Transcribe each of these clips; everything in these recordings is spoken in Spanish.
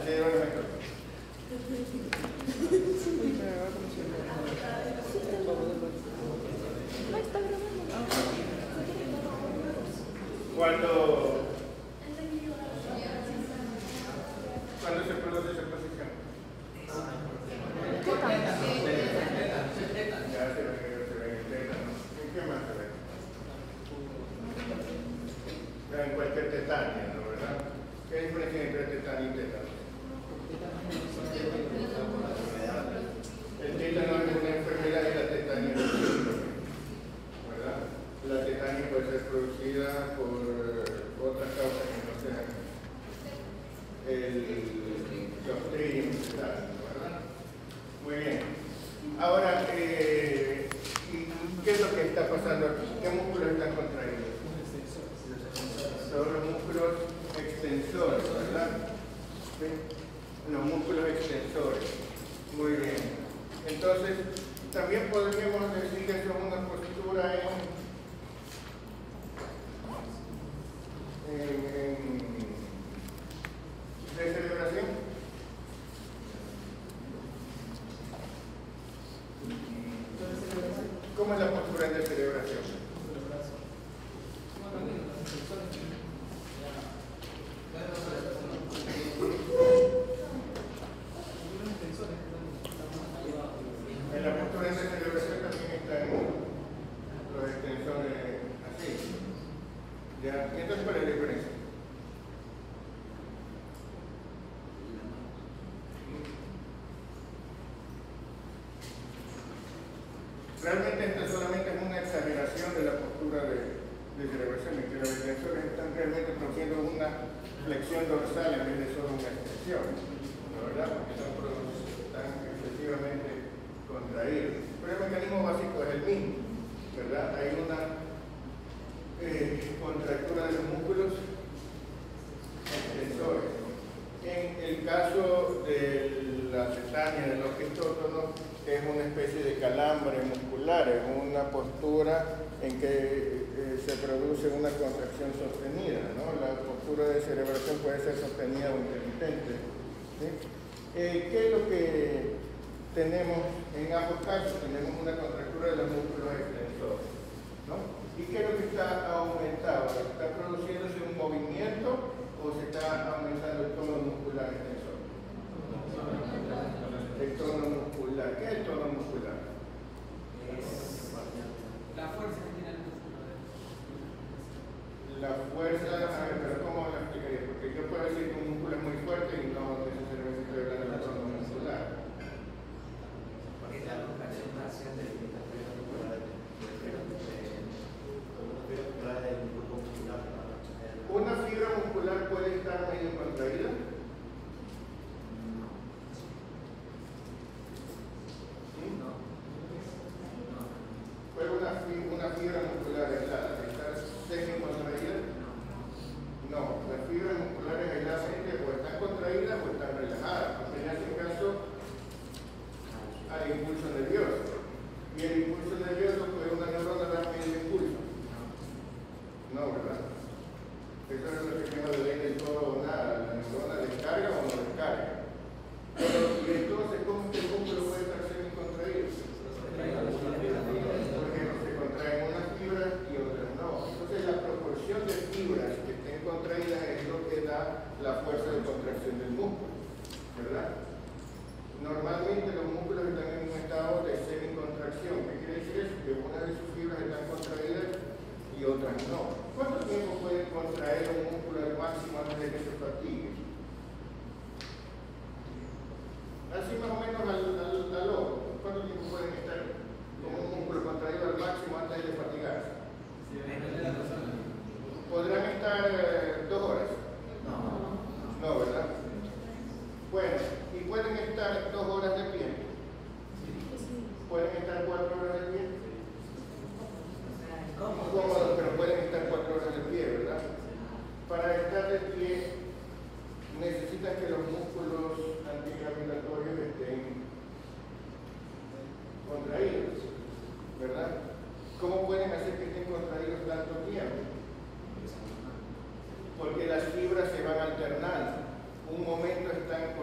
cerebro mejor. Cuando se produce esa posición. Ya se ve en tétano. ¿En qué más se ve? En cualquier tetania, ¿no? ¿Verdad? ¿Qué diferencia entre tetania y tétano? El tétano es una enfermedad y la tetania es un síndrome, ¿verdad? La tetania puede ser producida por otras causas que no sean el Clostridium, ¿verdad? Muy bien. Ahora, ¿qué es lo que está pasando aquí? ¿Qué músculos están contraídos? Son los músculos extensores, ¿verdad? ¿Sí? Los músculos extensores. Muy bien. Entonces, también podríamos decir que son una postura de celebración. ¿Cómo es la postura de celebración? En la postura de celebración también están los extensores así. ¿Ya? ¿Y entonces cuál es la diferencia? Realmente esto solamente es una exageración de la postura de celebración, en que los extensores están realmente produciendo una flexión dorsal en vez de solo una extensión, ¿no? ¿Verdad? Porque están efectivamente contraídos. Pero el mecanismo básico es el mismo, ¿verdad? Hay una contractura de los músculos extensores. En el caso de la tetania, del osteótono, es una especie de calambre muscular, es una postura en que se produce una contracción sostenida, ¿no? La postura de celebración puede ser sostenida o intermitente, ¿sí? ¿Qué es lo que tenemos en ambos casos? Tenemos una contractura de los músculos extensores, ¿no? ¿Y qué es lo que está aumentado? ¿Está produciéndose un movimiento o se está aumentando el tono muscular extensor? El tono muscular. ¿Qué es el tono muscular? La fuerza que tiene el músculo. La fuerza, a ver, pero ¿cómo la explicaría? Porque yo puedo decir que un músculo es muy fuerte y no necesariamente estoy hablando del tono muscular. Porque es la contracción del ¿Una fibra muscular puede estar medio contraída? ¿Puede una fibra muscular aislada estar semi-contraída? No, las fibras musculares aisladamente o están contraídas o están relajadas, porque en ese caso hay impulso nervioso. Y el impulso nervioso puede una neurona dar medio impulso. No, ¿verdad? Eso es lo que se llama de ley del todo o nada. La neurona descarga o no descarga. Pero, y entonces, ¿cómo que el músculo puede estar semi-contraído? Porque se contraen unas fibras y otras no. Entonces, la proporción de fibras que estén contraídas es lo que da la fuerza de contracción del músculo, ¿verdad? Normalmente los músculos están en un estado de semi-contracción. ¿Qué quiere decir eso? Que una de sus fibras están contraídas y otras no. ¿Cuánto tiempo puede contraer un músculo al máximo antes de que se fatigue? Así más o menos al ojo. ¿Cuánto tiempo pueden estar con un músculo contraído al máximo antes de fatigarse? ¿Podrán estar 2 horas? No, ¿verdad? Bueno, ¿y pueden estar 2 horas de pie? ¿Pueden estar 4 horas de pie? Cómodos, pero pueden estar 4 horas de pie, ¿verdad? Para estar de pie necesitan que los músculos antigravitatorios estén contraídos, ¿verdad? ¿Cómo pueden hacer que estén contraídos tanto tiempo? Porque las fibras se van alternando. Un momento están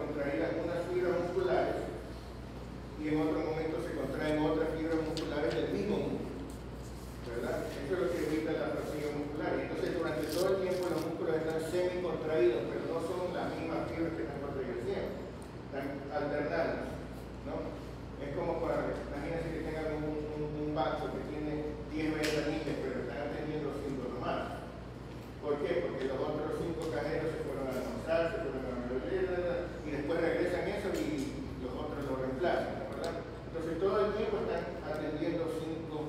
fibras que están contrayendo, están alternando, ¿no? Es como para, imagínense que tengan un banco que tiene 10 ventanillas, pero están atendiendo 5 nomás. ¿Por qué? Porque los otros 5 cajeros se fueron a almorzar, se fueron a beber, y después regresan eso y los otros lo reemplazan, ¿verdad? Entonces todo el tiempo están atendiendo 5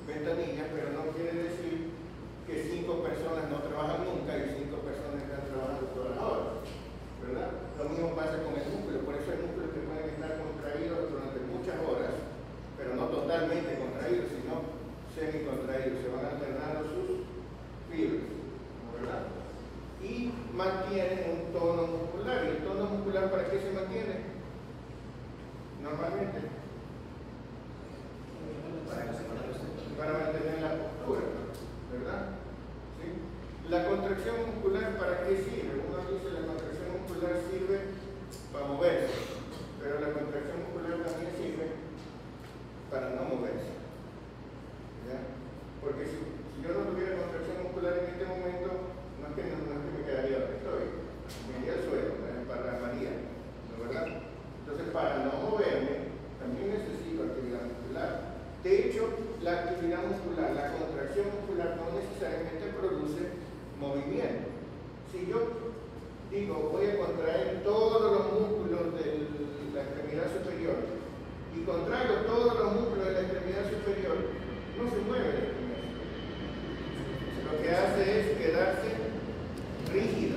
ventanillas, pero no quiere decir que 5 personas no trabajan nunca y 5 personas están trabajando todas las horas, ¿verdad? Lo mismo pasa con el núcleo, por eso hay núcleos que pueden estar contraídos durante muchas horas, pero no totalmente contraídos, sino semi-contraídos, se van alternando sus fibras, ¿verdad? Y mantienen un tono muscular. ¿Y el tono muscular para qué se mantiene? Normalmente para mantener la postura, ¿verdad? ¿Sí? La contracción muscular, ¿para qué sirve? Uno dice la contracción muscular sirve para moverse, pero la contracción muscular también sirve para no moverse, ¿ya? Porque si yo no tuviera contracción muscular en este momento, no es que me quedaría donde estoy, me iría al suelo, para María, ¿no, verdad? Entonces, para no moverme, también necesito actividad muscular. De hecho, la actividad muscular, la contracción muscular no necesariamente produce movimiento. Si yo digo, voy a contraer todos los músculos de la extremidad superior y contraigo todos los músculos de la extremidad superior, no se mueve la extremidad superior. Lo que hace es quedarse rígida,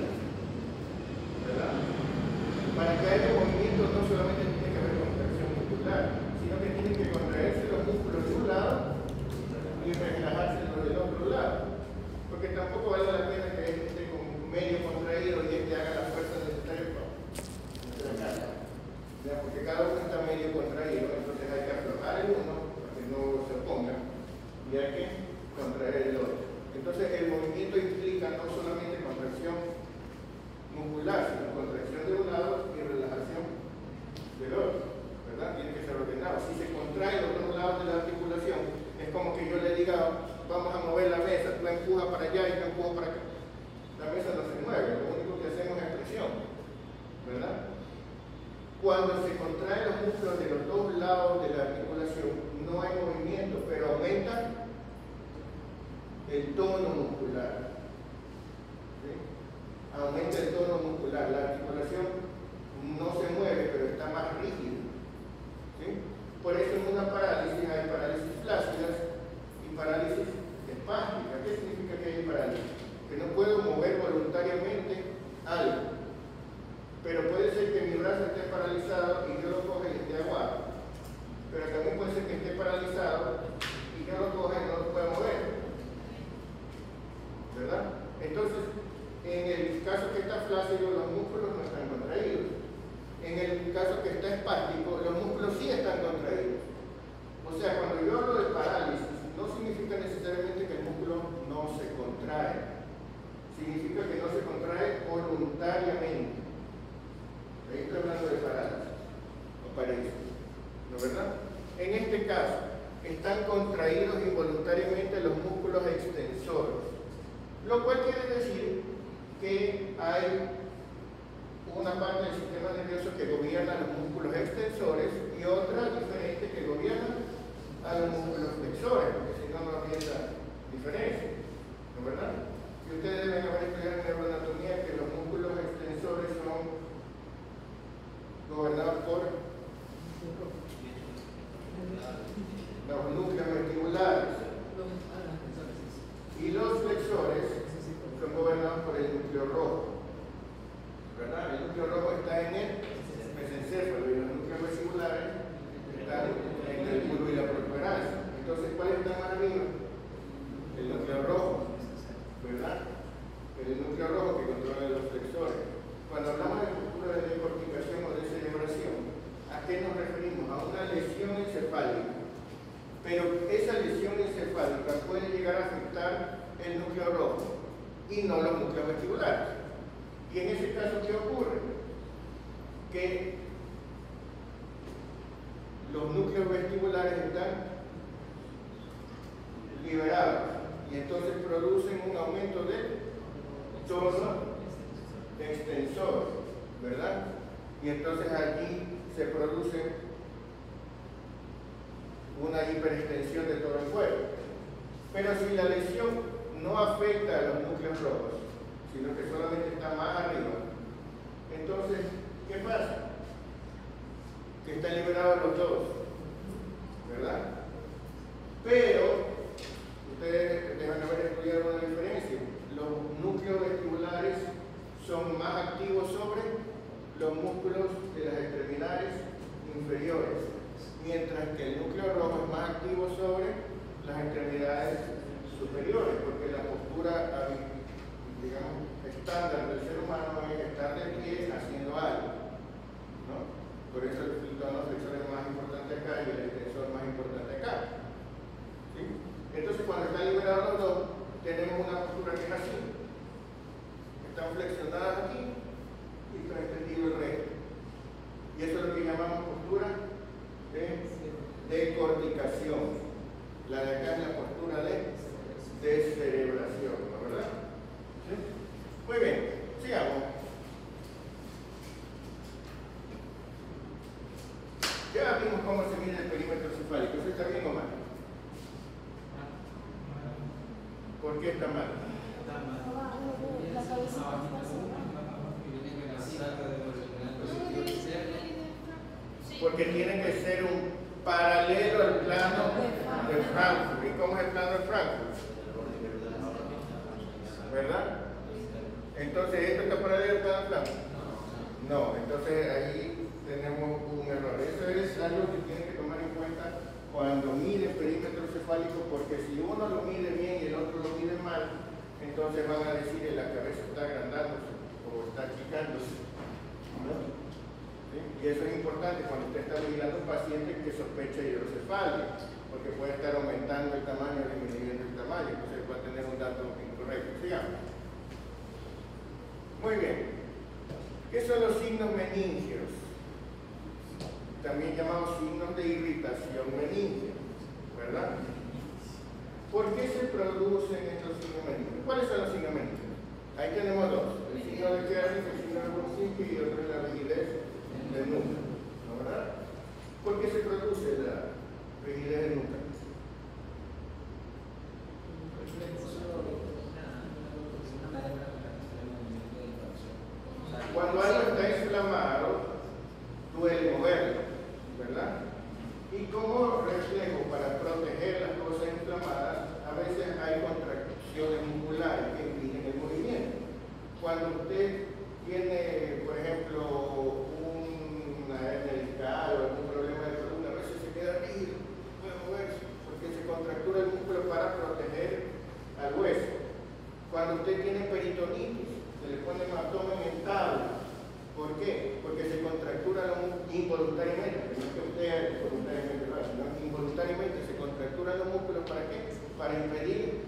¿verdad? Para que haya movimiento no solamente tiene que haber contracción muscular, sino que tienen que contraerse los músculos de un lado y relajarse los del otro lado. Porque tampoco vale la pena que esté con medio contraído y este haga la fuerza necesaria para relajarse. Porque cada uno está medio contraído, entonces hay que aflojar el uno para que no se oponga y hay que contraer el otro. Entonces el movimiento implica no solamente contracción muscular, sino contracción de un lado y relajación del otro, ¿verdad? Tiene que ser ordenado. Si se contrae los dos lados de la articulación, es como que yo le diga, vamos a mover la mesa, tú empujas para allá y yo empujo para acá. La mesa no se mueve, lo único que hacemos es presión, ¿verdad? Cuando se contraen los músculos de los dos lados de la articulación, no hay movimiento, pero aumenta el tono muscular. ¿Sí? Aumenta el tono muscular, la articulación no se mueve, pero está más rígida. ¿Sí? Por eso en una parálisis hay parálisis flácidas y parálisis espástica. ¿Qué significa que hay parálisis? Que no puedo mover voluntariamente algo, pero puede ser que mi brazo esté paralizado y yo lo coja y esté aguado, pero también puede ser que esté paralizado y yo lo coja y no lo pueda mover, ¿verdad? Entonces, en el caso que está flácido, los músculos no están contraídos. En el caso que está espástico, los músculos sí están contraídos. O sea, cuando yo hablo de parálisis, no significa necesariamente que el músculo no se contrae. Significa que no se contrae voluntariamente. Ahí estoy hablando de parálisis, o parálisis, ¿no, verdad? En este caso, están contraídos involuntariamente los músculos extensores, lo cual quiere decir que hay una parte del sistema nervioso que gobierna los músculos extensores y otra diferente que gobierna a los músculos flexores, porque si no, no habría esa diferencia, ¿no, verdad? Y ustedes deben haber estudiado en neuroanatomía que los músculos extensores son gobernados por los núcleos vestibulares y los flexores son gobernados por el núcleo rojo, ¿verdad? El núcleo rojo está en el mesencéfalo y los núcleos vestibulares están en el bulbo y la protuberancia. Entonces, ¿cuál está más arriba? El núcleo rojo, ¿verdad? El núcleo rojo que controla los flexores. Cuando hablamos de estructura de decorticación o de cerebración, ¿a qué nos referimos? A una lesión encefálica. Pero esa lesión encefálica puede llegar a afectar el núcleo rojo y no los núcleos vestibulares. Y en ese caso, ¿qué ocurre? Que los núcleos vestibulares están liberados y entonces producen un aumento del tono extensor, ¿verdad? Y entonces allí se produce una hiperextensión de todo el cuerpo. Pero si la lesión no afecta a los núcleos rojos, sino que solamente está más arriba, entonces, ¿qué pasa? Que están liberados los dos, ¿verdad? Pero, ustedes deben haber estudiado una diferencia. Los núcleos vestibulares son más activos sobre los músculos de las extremidades inferiores, mientras que el núcleo rojo es más activo sobre las extremidades superiores, porque la postura, digamos, estándar del ser humano es estar de pie haciendo algo, ¿no? Por eso el tono flexor es más importante acá y el extensor más importante acá, ¿sí? Entonces, cuando están liberados los dos, tenemos una postura que es así. Están flexionadas aquí y está extendido el resto. Y eso es lo que llamamos postura de decorticación. La de acá es la postura de descerebración, ¿no? ¿Verdad? ¿Sí? Muy bien, sigamos. Ya vimos cómo se mide el perímetro cefálico. ¿Eso está bien o mal? ¿Por qué está mal? Porque tiene que ser un paralelo al plano de Frankfurt. ¿Y cómo es el plano de Frankfurt? ¿Verdad? Entonces, ¿esto está paralelo al plano de Frankfurt? No, entonces ahí tenemos un error. Eso es algo que tienen que tomar en cuenta cuando mide el perímetro cefálico, porque si uno lo mide bien y el otro lo mide mal, entonces van a decir que la cabeza está agrandándose o está achicándose, ¿no? ¿Sí? Y eso es importante cuando usted está vigilando a un paciente que sospecha hidrocefalia, porque puede estar aumentando el tamaño o disminuyendo el tamaño, entonces va a tener un dato incorrecto. Sigamos. Muy bien. ¿Qué son los signos meningios? También llamados signos de irritación meningia, ¿verdad? ¿Por qué se producen estos signos meningios? ¿Cuáles son los signos meningios? Ahí tenemos dos: el signo de Kerlin, el signo de Brunskinsky y otro es la rigidez de nuca, ¿no? ¿Verdad? ¿Por qué se produce la rigidez de nuca? Cuando algo está inflamado, duele moverlo, ¿verdad? Y como reflejo para proteger las cosas inflamadas, a veces hay contracciones musculares que impiden el movimiento. Cuando usted tiene, por ejemplo, una hernia discal o algún problema de columna, a veces se queda rígido, no puede moverse, porque se contractura el músculo para proteger al hueso. Cuando usted tiene peritonitis, se le pone hematoma en el tabla. ¿Por qué? Porque se contractura involuntariamente, no es que usted voluntariamente lo hace, sino involuntariamente se contracturan los músculos. ¿Para qué? Para impedir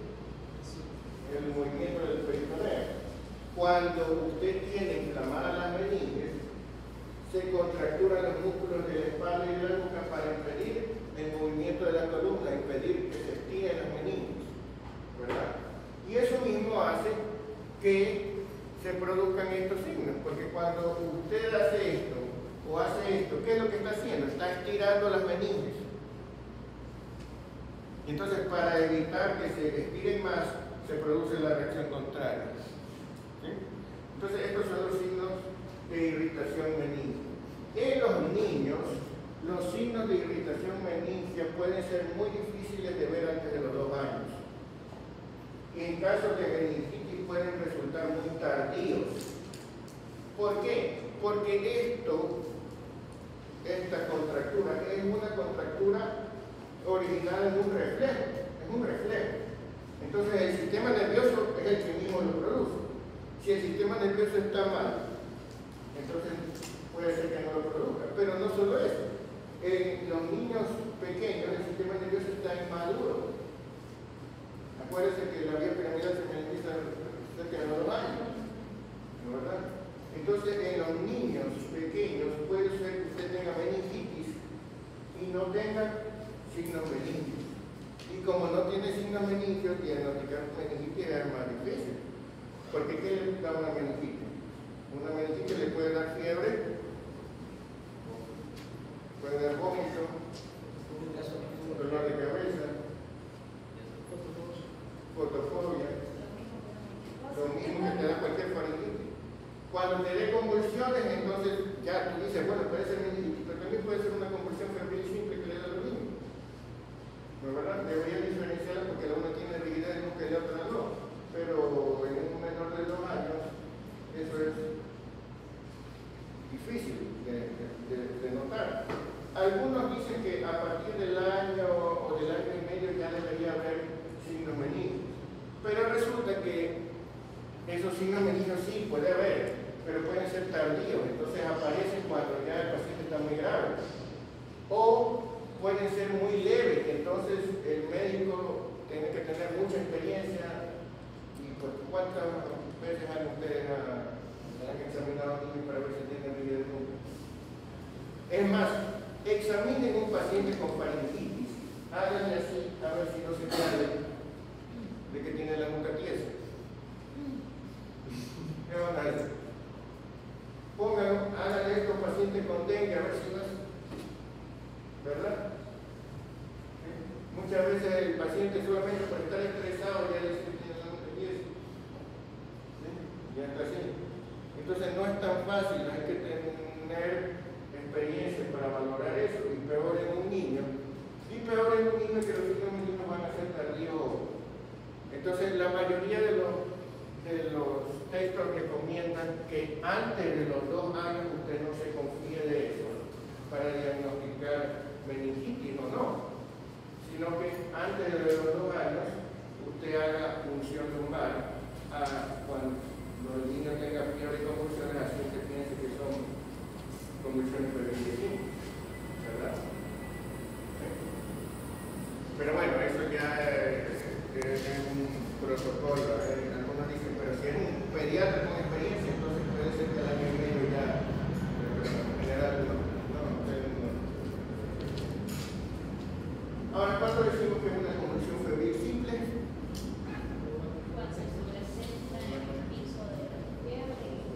el movimiento del peritoneo. Cuando usted tiene inflamadas las meninges, se contracturan los músculos de la espalda y de la nuca para impedir el movimiento de la columna, impedir que se estiren las meninges, ¿verdad? Y eso mismo hace que se produzcan estos signos, porque cuando usted hace esto o hace esto, ¿qué es lo que está haciendo? Está estirando las meninges. Y entonces, para evitar que se estiren más, se produce la reacción contraria. ¿Sí? Entonces, estos son los signos de irritación meningia. En los niños, los signos de irritación meningia pueden ser muy difíciles de ver antes de los 2 años. Y en casos de meningitis pueden resultar muy tardíos. ¿Por qué? Porque esta contractura es una contractura original en un reflejo, es un reflejo. Entonces el sistema nervioso es el que mismo lo produce. Si el sistema nervioso está mal, entonces puede ser que no lo produzca. Pero no solo eso, en los niños pequeños el sistema nervioso está inmaduro. Acuérdense que la vía piramidal se meniniza cerca de los 2 años, ¿no? ¿Verdad? Entonces, en los niños pequeños puede ser que usted tenga meningitis y no tenga signos meningios. Y como no tiene signos meningios, diagnosticar meningitis es más difícil. Porque ¿qué le da una meningitis? Una meningitis le puede dar fiebre convulsiones, entonces ya tú dices, bueno, puede ser meningitis, pero también puede ser una convulsión febril simple que le da lo mismo. ¿No es verdad? Debería diferenciar porque la una tiene rigidez y la otra no. Pero en un menor de 2 años, eso es difícil de notar. Algunos dicen que a partir del año o del año y medio ya debería haber signos meningos. Pero resulta que esos signos meningos sí puede haber, pero pueden ser tardíos, entonces aparecen cuando ya el paciente está muy grave. O pueden ser muy leves, entonces el médico tiene que tener mucha experiencia. Y pues, ¿cuántas veces han ustedes han examinado a niños para ver si tienen rigidez de nuca? Es más, examinen un paciente con faringitis, háganle así a ver si no se cae de que tiene la nuca tiesa. ¿Qué van a hacer? Háganle esto a un paciente con dengue a ver si no es, ¿verdad? ¿Sí? Muchas veces el paciente solamente por estar estresado ya dice que tiene la nuca tiesa. ¿Sí? Ya está así. Entonces no es tan fácil, hay que tener experiencia para valorar eso, y peor en un niño. Y peor en un niño que los signos van a ser tardíos. Entonces la mayoría de los textos recomiendan que antes de los 2 años usted no se confíe de eso para diagnosticar meningitis o no, sino que antes de los 2 años usted haga punción lumbar cuando el niño tenga fiebre y convulsiones, así que piense que son convulsiones febriles, ¿verdad? Pero bueno, eso ya es un protocolo. Algunos dicen, pero si es un pediatra con experiencia, entonces puede ser que al año y medio ya, pero en general no. Ahora, ¿cuándo decimos que es una convulsión febril simple? Cuando se presenta en el piso de la fiebre.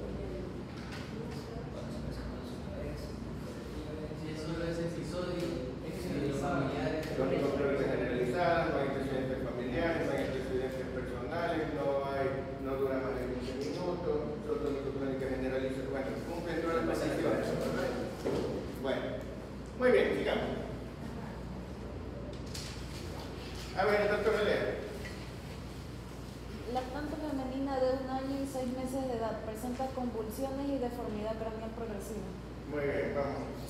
Si es solo ese episodio, familiares. No hay controles generalizados, no hay antecedentes familiares, no hay antecedentes personales, no dura más de 15 minutos, son crónica generalizada. Bueno, cumplen todas las condiciones. Bueno, muy bien, sigamos. A ver, doctor Relea. Lactante femenina de 1 año y 6 meses de edad presenta convulsiones y deformidad craneal progresiva. Muy bien, vamos.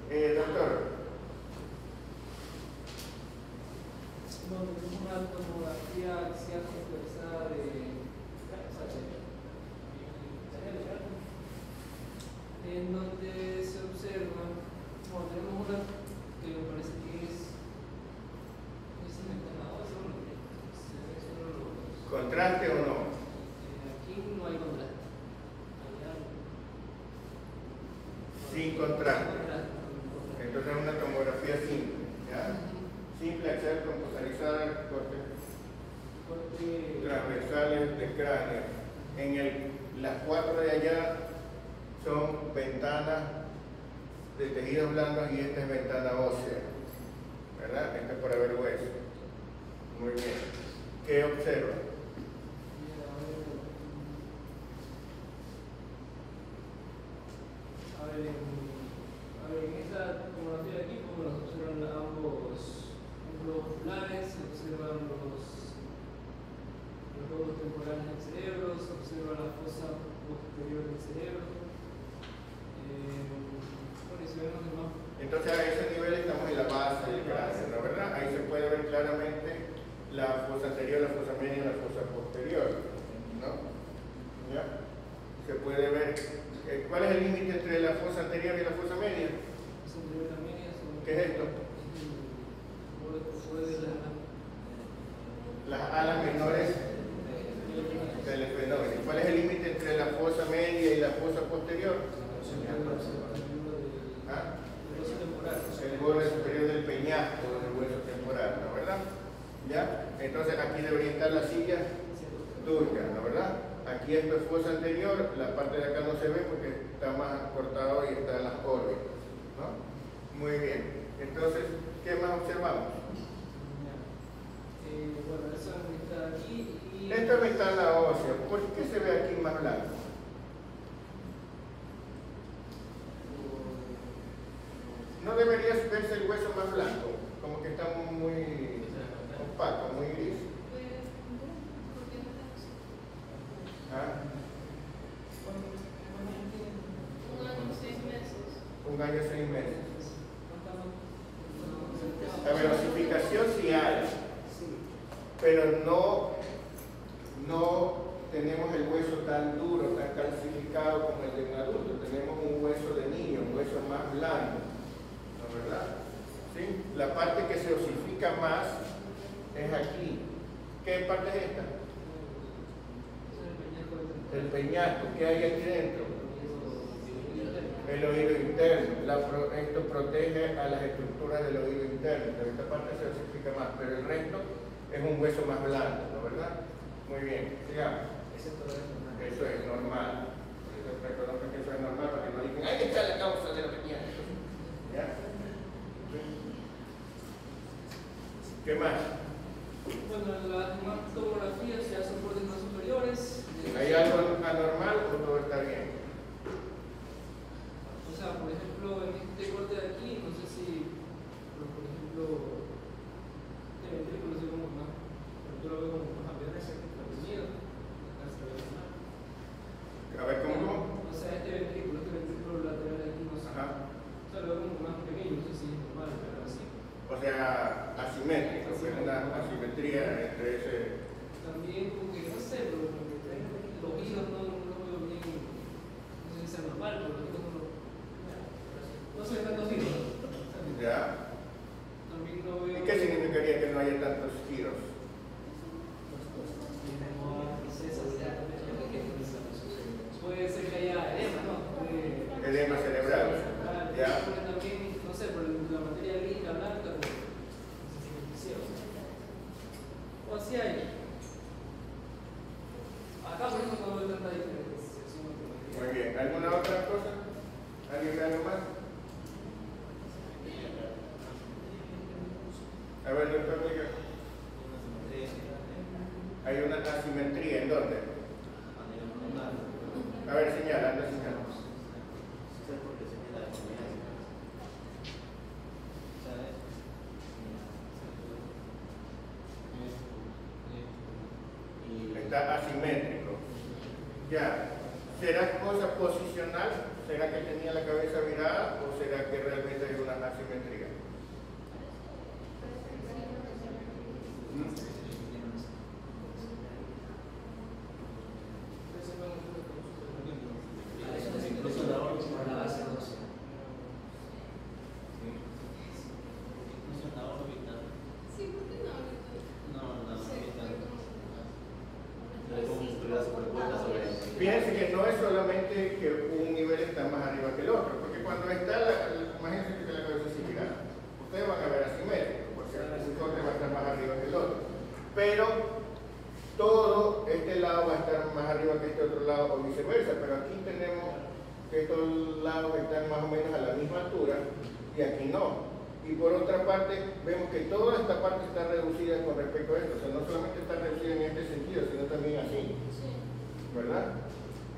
Doctor. No, tenemos una tomografía axial complexa en donde se observa, bueno, tenemos una que me parece que es ¿Contraste o no? aquí no hay contraste. Sin contraste. Entonces es una tomografía simple, ¿ya? Simple, axial, computarizada, transversales de cráneo. Las 4 de allá son ventanas de tejidos blandos y esta es ventana ósea, ¿verdad? Esta es por haber hueso. Muy bien. ¿Qué observa? A ver, en esta tomografía de aquí, como se observan ambos globos oculares, se observan los lobos temporales del cerebro, se observa la fosa posterior del cerebro. Bueno, y se ven los demás. Entonces a ese nivel estamos en la base del cráneo, ¿no? ¿Verdad? Ahí se puede ver claramente la fosa anterior, la fosa media y la fosa posterior, ¿no? ¿Ya? Se puede ver. ¿Cuál es el límite entre la fosa anterior y la fosa media? ¿Qué es esto? Las alas menores del esfenómeno. ¿Cuál es el límite entre la fosa media y la fosa posterior? ¿Ah? El borde superior del peñasco del hueso temporal, ¿no? ¿Verdad? ¿Ya? Entonces aquí debería estar la silla turca, ¿no? ¿Verdad? Aquí esto es fosa anterior, la parte de acá no se ve porque está más cortado y está en las órbitas, ¿no? Muy bien. Entonces, ¿qué más observamos? Bueno, eso está aquí y Y Esta es médula ósea. ¿Por qué se ve aquí más blanco? ¿No debería verse el hueso más blanco? Como que está muy opaco, muy gris. ¿Ah? Un año, 6 meses. La velocificación sí hay, pero no tenemos el hueso tan duro, tan calcificado como el de un adulto. Tenemos un hueso de niño, un hueso más blando, ¿no es verdad? ¿Sí? La parte que se osifica más es aquí. ¿Qué parte es esta? El peñasco. ¿Qué hay aquí dentro? El oído interno. Esto protege a las estructuras del oído interno. Pero esta parte se osifica más, pero el resto es un hueso más blando, ¿no es verdad? Muy bien, sigamos. Eso es normal. Reconozcan que eso es normal para que no digan, ¡ay, esta es la causa de la peñasco! ¿Ya? ¿Qué más? bueno, en la tomografía se hacen bordes más superiores. ¿Hay algo anormal o todo está bien? O sea, por ejemplo, en este corte de aquí, no sé si, pero por ejemplo, el ventrículo se ve como más, pero yo lo veo como más abierto, reducido. Acá se ve más. A ver, ¿cómo? O sea, este ventrículo lateral de aquí, no sé. Ajá. O sea, lo veo como más pequeño, no sé si es normal, pero así. O sea, asimétrico, pues una asimetría entre ese... También, como que no sé, pero los oídos no veo bien, no sé si es normal, pero los oídos no se ven tantos giros. ¿Ya? También no veo. ¿Y qué significaría que no haya tantos giros? Puede ser que haya edema, ¿no? Edema cerebral. ¿Ya? Porque también, no sé, por la materia gris, la blanca, o así hay. Acá por ejemplo no veo tanta diferencia. Muy bien. ¿Alguna otra cosa? ¿Alguien ve algo más? A ver, doctor Miguel. Hay una asimetría, ¿en dónde? A ver, señala, anda señala. Está asimétrico. Ya. ¿Será cosa posicional? ¿Será que tenía la cabeza virada o será que realmente hay una asimetría? Fíjense que no es solamente que un nivel está más arriba que el otro, porque cuando está, imagínense que la cabeza es girada, ustedes van a ver asimétrico, porque un corte va a estar más arriba que el otro, pero todo este lado va a estar más arriba que este otro lado o viceversa, pero aquí tenemos que estos lados están más o menos a la misma altura y aquí no. Y por otra parte, vemos que toda esta parte está reducida con respecto a esto, o sea, no solamente está reducida en este sentido, sino también así, ¿verdad?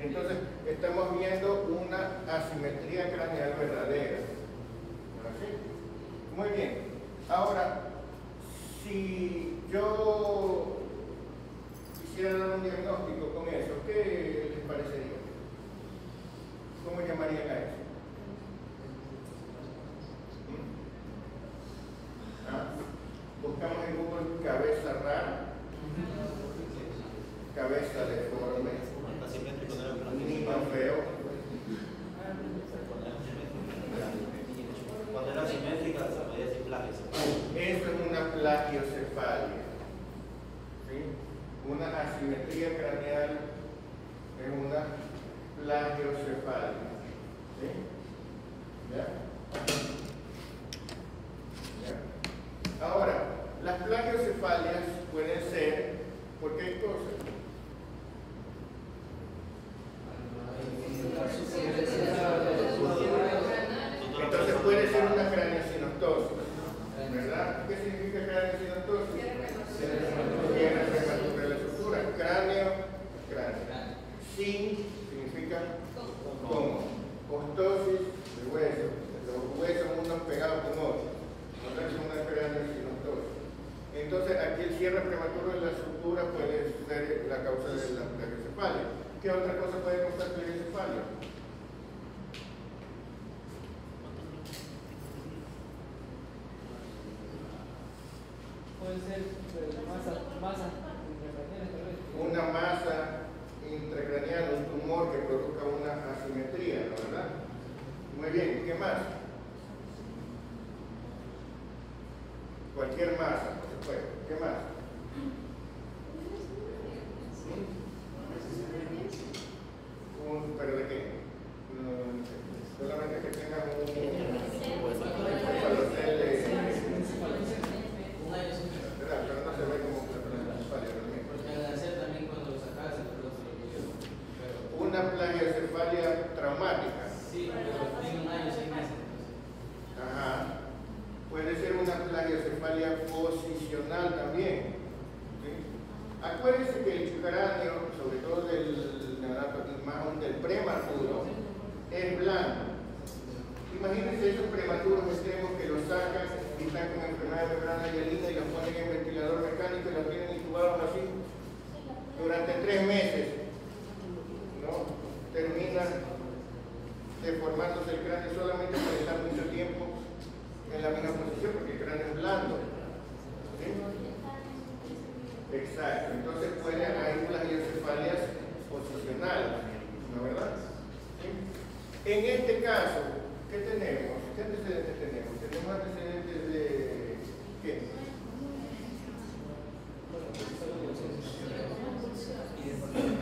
Entonces, estamos viendo una asimetría craneal verdadera. ¿Así? Muy bien. Ahora, si yo quisiera dar un diagnóstico con eso, ¿qué les parecería? ¿Cómo llamarían a eso? Buscamos en Google cabeza rara, cabeza deforme, niño feo. Cuando era simétrica se podía decir plagiocefalia. Eso es una plagiocefalia. ¿Sí? Una asimetría craneal es una plagiocefalia. ¿Sí? ¿Ya? ¿Ya? Ahora, las plagiocefalias pueden ser, ¿por qué cosas? Entonces puede ser una craneosinostosis, ¿verdad? ¿Qué significa craneosinostosis? Tiene prematura de la estructura. plagiocefalia. ¿Qué otra cosa puede causar plagiocefalia? Puede ser masa intracraneal, tal vez. Una masa intracraneal, un tumor que produzca una asimetría, ¿no, verdad? Muy bien, ¿qué más? Cualquier masa, por supuesto. ¿Qué más? ¿Pero de qué? Solamente que tengan un palocel de... ¿verdad? Pero no se ve como plagiocefalia realmente. Porque al nacer también cuando lo sacas se lo Una plagiocefalia traumática. sí, pero tiene 1 año, 6 meses. Ajá. Puede ser una plagiocefalia posicional también. ¿Sí? Acuérdense que el cráneo, sobre todo del neonato y más aún del prematuro, es blando. Imagínense esos prematuros extremos que los sacan y están con enfermedad de membrana hialina y los ponen en ventilador mecánico y los tienen intubados así durante 3 meses. ¿No? Termina deformándose el cráneo solamente por estar mucho tiempo en la misma posición, porque el cráneo es blando. ¿Sí? Exacto. Entonces pueden haber plagiocefalias posicionales, ¿no, verdad? ¿Sí? En este caso, ¿qué tenemos? ¿Qué antecedentes tenemos? Tenemos antecedentes de... ¿qué?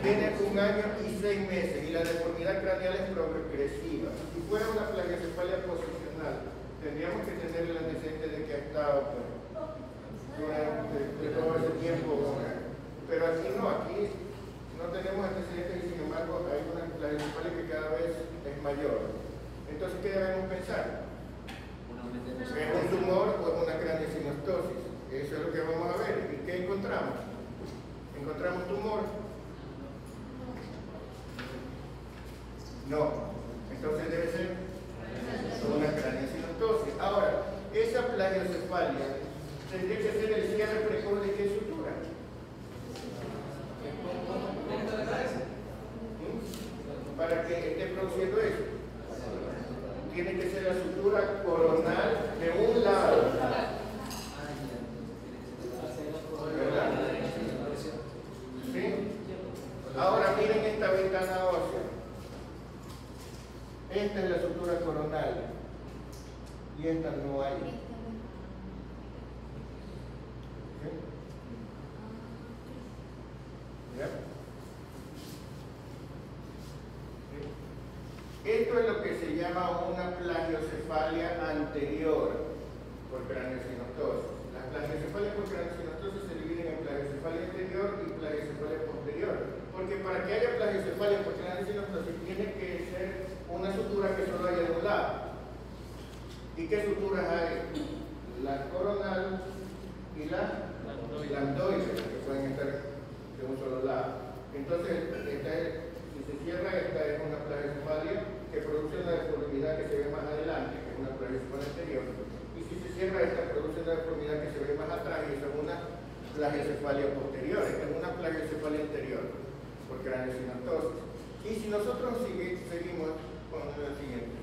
Tiene 1 año y 6 meses y la deformidad craneal es progresiva. Si fuera una plagiocefalia posicional, tendríamos que tener el antecedente de que ha estado pues, durante todo ese tiempo. Pero aquí no tenemos antecedentes y sin embargo hay una plagiocefalia que cada vez es mayor. Entonces, ¿qué debemos pensar? ¿Es un tumor o es una craneosinostosis? Eso es lo que vamos a ver. ¿Y qué encontramos? ¿Encontramos tumor? No. Entonces debe ser una craneosinostosis. Ahora, esa plagiocefalia tendría que ser el cierre precoz de qué sutura. Para que esté produciendo eso, tiene que ser la sutura coronal de un lado. ¿Verdad? ¿Sí? Ahora miren esta ventana ósea. Esta es la sutura coronal y esta no hay. ¿Sí? ¿Ya? Esto es lo que se llama una plagiocefalia anterior por craneosinostosis. Las plagiocefalias por craneosinostosis se dividen en plagiocefalia anterior y plagiocefalia posterior. Porque para que haya plagiocefalia por craneosinostosis tiene que ser una sutura que solo haya de un lado. ¿Y qué suturas hay? La coronal y la lambdoide, que pueden estar de un solo lado. Entonces, si se cierra esta es una plagiocefalia que produce una deformidad que se ve más adelante, que es una plagiocefalia anterior. Y si se cierra esta, produce una deformidad que se ve más atrás y esa es una plagiocefalia posterior. Esta es una plagiocefalia anterior por craneosinostosis. Y si nosotros seguimos con lo siguiente,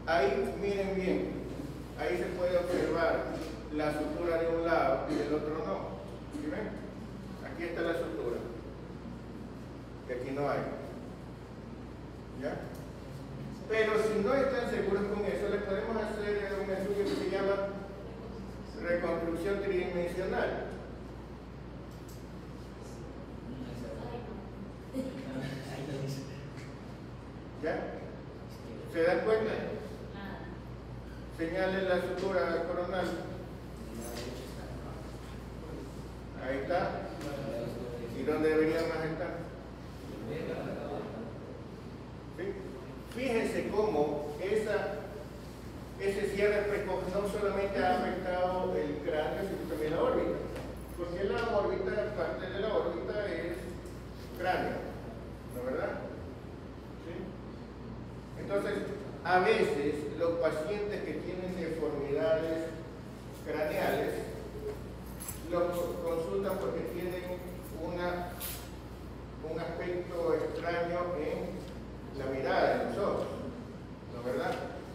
ahí miren bien, ahí se puede observar la sutura de un lado y del otro no. ¿Sí ven? Aquí está la sutura, que aquí no hay. ¿Ya? Pero si no están seguros con eso, le podemos hacer un estudio que se llama reconstrucción tridimensional. ¿Ya? ¿Se dan cuenta? Señalen la sutura coronal. Ahí está. ¿Y dónde debería más estar? ¿Sí? Fíjense cómo ese cierre precoz no solamente ha afectado el cráneo, sino también la órbita. Porque la órbita, parte de la órbita es cráneo, ¿no es verdad? ¿Sí? Entonces, a veces los pacientes que tienen deformidades craneales los consultan porque tienen un aspecto extraño en la mirada de los ojos, ¿no es verdad?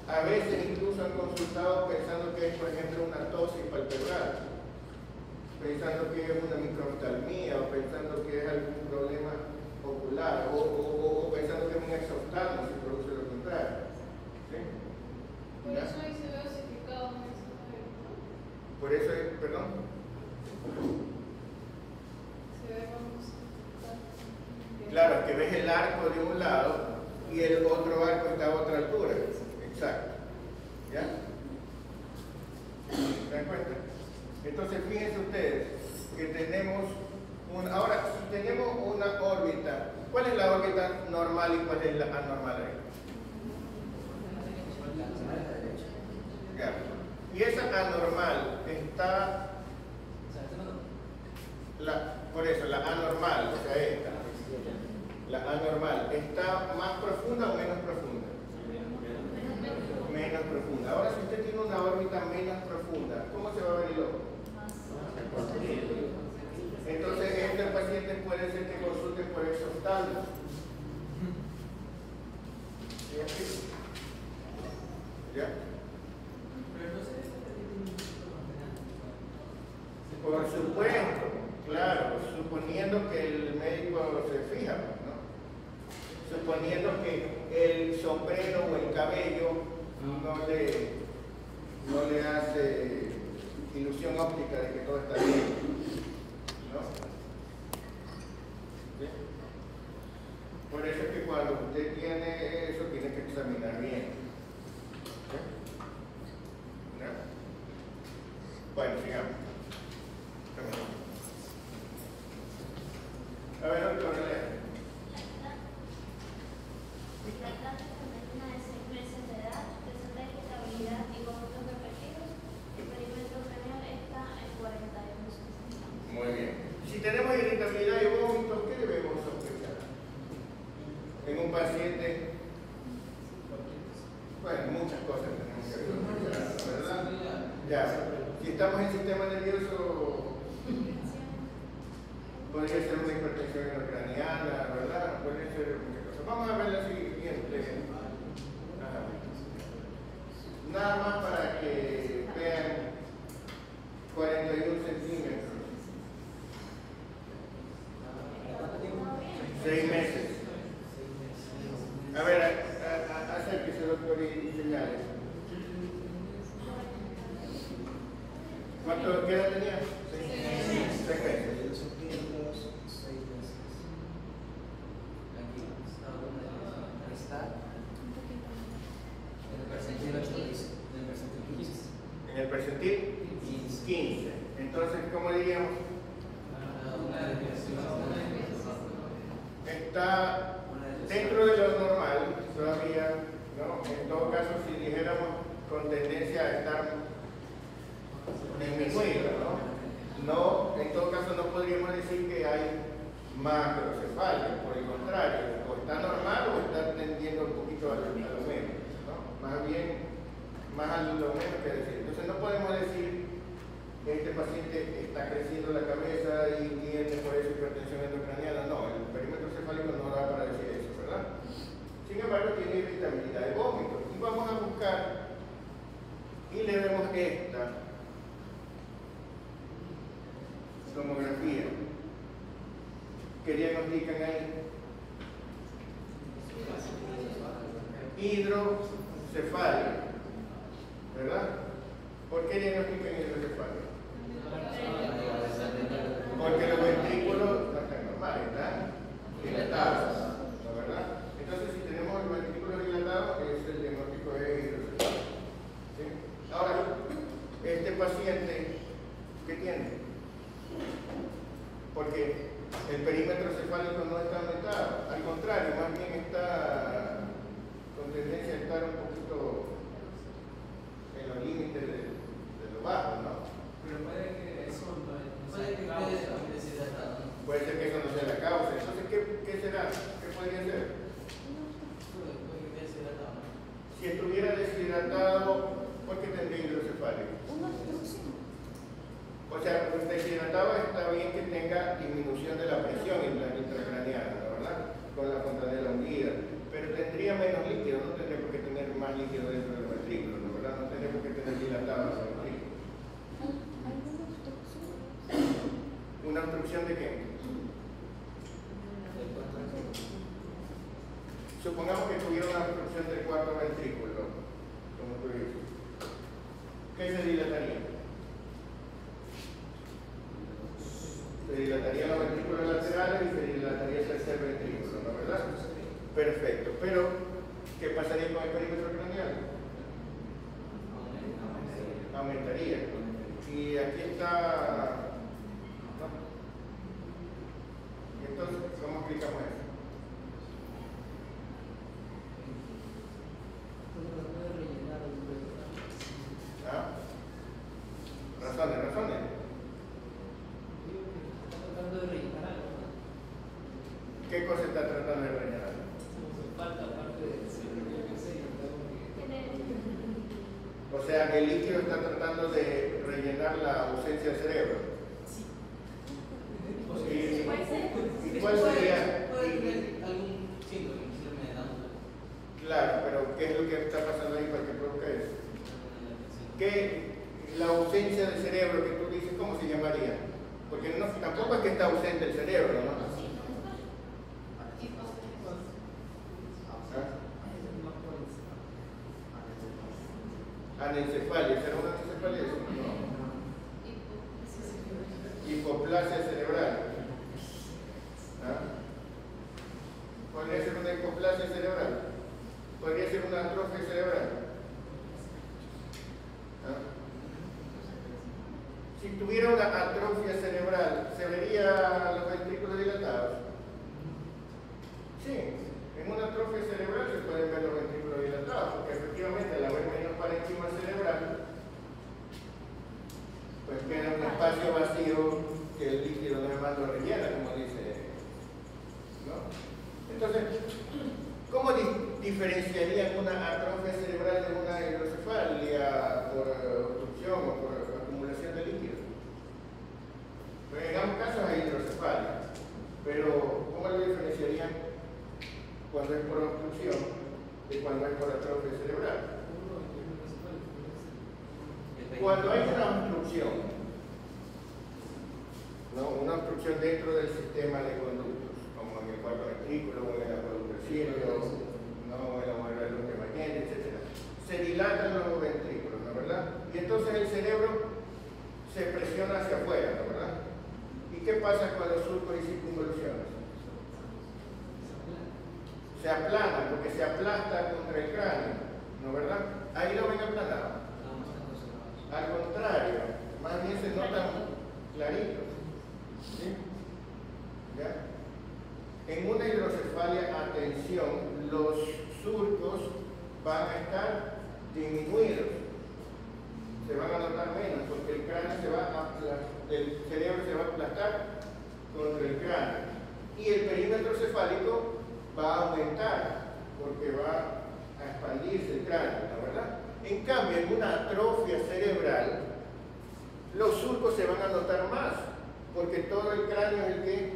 A veces incluso han consultado pensando que es, por ejemplo, una tosis palpebral, pensando que es una microoftalmía o pensando que es algún problema ocular o pensando que es un exoftalmo si produce lo contrario. ¿Sí? Por ¿Ya? eso ahí se ve osificado en ese momento. Por eso, perdón. Se ve como osificado. Claro, que ves el arco de un lado y el otro arco está a otra altura. Exacto. ¿Ya? ¿Se dan cuenta? Entonces, fíjense ustedes que tenemos ahora, si tenemos una órbita, ¿cuál es la órbita normal y cuál es la anormal ahí? Ya. Y esa anormal está, por eso, la anormal, o sea, esta, la anormal, ¿está más profunda o menos profunda? Menos profunda. Ahora, si usted tiene una órbita menos profunda, ¿cómo se va a ver el ojo? Entonces, este paciente puede ser que consulte por exoftalmo. ¿Ya? Por supuesto, claro, suponiendo que el médico se fija, ¿no? Suponiendo que el sombrero o el cabello no le hace ilusión óptica de que todo está bien, ¿no? ¿Sí? Por eso es que cuando usted tiene eso, tiene que examinar bien. ¿Sí? ¿No? Bueno, sigamos. A ver, doctor, lea. La planta femenina de 6 meses de edad presenta irritabilidad y vómitos repetidos. El perímetro craneal está en 41 centímetros. Muy bien. Si tenemos irritabilidad y vómitos, ¿qué debemos sospechar? En un paciente, bueno, muchas cosas tenemos que sospechar, ¿verdad? Ya. Si estamos en sistema nervioso, podría ser una hipertensión intracraniana, ¿verdad? Puede ser muchas cosas. Vamos a ver la siguiente. Ajá. Nada más para que vean 41 centímetros. 6 meses. A ver, acérquese, doctor, y señales. ¿Qué edad tenía? 6 meses. En el percentil 15. Entonces, ¿cómo diríamos? Está dentro de lo normal todavía, ¿no? En todo caso, si dijéramos con tendencia a estar disminuida, ¿no? En todo caso, no podríamos decir que hay macrocefalia, por el contrario, o está normal o está tendiendo un poquito a lo menos, ¿no? Más bien, más a lo menos que decir. Entonces, no podemos decir que este paciente está creciendo la cabeza y tiene por eso hipertensión endocraniana. No, el perímetro cefálico no da para decir eso, ¿verdad? Sin embargo, tiene irritabilidad de vómito. Y vamos a buscar y le vemos esta tomografía que diagnostican ahí. Hidrocefalia, ¿verdad? ¿Por qué diagnostican hidrocefalia? Porque los ventrículos no están normales, están dilatados, ¿no, verdad? Entonces, si tenemos los ventrículos dilatados, es el diagnóstico de hidrocefalia. ¿Sí? Ahora, este paciente, ¿qué tiene? Porque el perímetro cefálico no está aumentado, al contrario, más bien está con tendencia a estar un poquito en los límites de lo bajo, ¿no? Pero puede que eso no Puede que quede deshidratado. Puede ser que eso no sea la causa. Entonces, ¿qué será? ¿Qué podría ser? Puede que quede deshidratado. Si estuviera deshidratado, ¿por qué tendría hidrocefalia? Una obstrucción. O sea, deshidratado está bien que tenga disminución de la presión intracraniana, ¿verdad? Con la contracción más líquido dentro del ventrículo, ¿no? ¿Verdad? No tenemos que tener dilatado el ventrículo. ¿Una obstrucción de qué? Supongamos que tuviera una obstrucción del cuarto ventrículo, como tú dices. ¿Qué se dilataría? Se dilataría los ventrículos laterales y se dilataría el tercer ventrículo, ¿no? ¿Verdad? Perfecto. Pero, ¿qué pasaría con el perímetro craneal? Aumentaría. Y aquí está... ¿no? Entonces, ¿cómo explicamos eso? ¿Ah? Razones. ¿Qué cosa está tratando de rellenar? O sea, el líquido está tratando de rellenar la ausencia del cerebro. ¿Y cuál sería? Algún síntoma, Claro, pero ¿qué es lo que está pasando ahí para que provoque eso? ¿Qué la ausencia del cerebro que tú dices, cómo se llamaría? Porque no, tampoco es que está ausente el cerebro, ¿no? Anencefalia, ¿será una anencefalia eso? No. Hipoplasia cerebral. ¿Ah? Podría ser una hipoplasia cerebral. Podría ser una atrofia cerebral. ¿Ah? Si tuviera una atrofia cerebral, ¿se vería los ventrículos dilatados? Sí, en una atrofia cerebral se pueden ver los ventrículos dilatados, porque efectivamente al haber menos parénquima cerebral, pues queda un espacio vacío que el líquido además lo rellena, como dice, ¿no? Entonces, ¿cómo diferenciarían una atrofia cerebral de una hidrocefalia por obstrucción o por acumulación de líquido? Pues en ambos casos hay hidrocefalia, pero ¿cómo lo diferenciarían cuando es por obstrucción y cuando es por atrofia cerebral? Cuando hay una obstrucción, ¿no? Una obstrucción dentro del sistema de conductos, como en el cuarto ventrículo, o en el acueducto cielo, ¿no? En la moral etc. Se dilatan los ventrículos, ¿no? ¿Verdad? Y entonces el cerebro se presiona hacia afuera, ¿no? ¿Verdad? ¿Y qué pasa con los surcos y circunvoluciones? Se aplana, porque se aplasta contra el cráneo, ¿no? ¿Verdad? Ahí lo ven aplanado. Al contrario, más bien se notan claritos. ¿Sí? ¿Ya? En una hidrocefalia, atención, los surcos van a estar disminuidos, se van a notar menos, porque el cráneo se va a el cerebro se va a aplastar contra el cráneo. Y el perímetro cefálico va a aumentar, porque va a expandirse el cráneo, ¿no? ¿Verdad? En cambio, en una atrofia cerebral, los surcos se van a notar más, porque todo el cráneo es el que,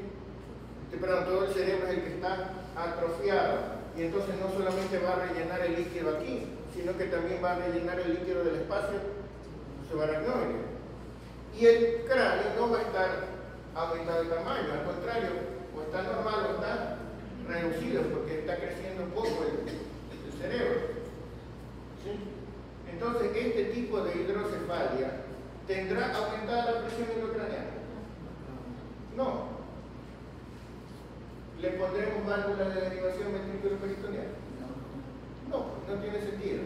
todo el cerebro es el que está atrofiado, y entonces no solamente va a rellenar el líquido aquí, sino que también va a rellenar el líquido del espacio subaracnoide. Y el cráneo no va a estar aumentado de tamaño, al contrario, o está normal o está reducido, porque está creciendo un poco el cerebro. ¿Sí? Entonces, este tipo de hidrocefalia tendrá aumentada la presión intracraneal. No. ¿Le pondremos válvulas de derivación ventrículo-peritoneal? No, no tiene sentido.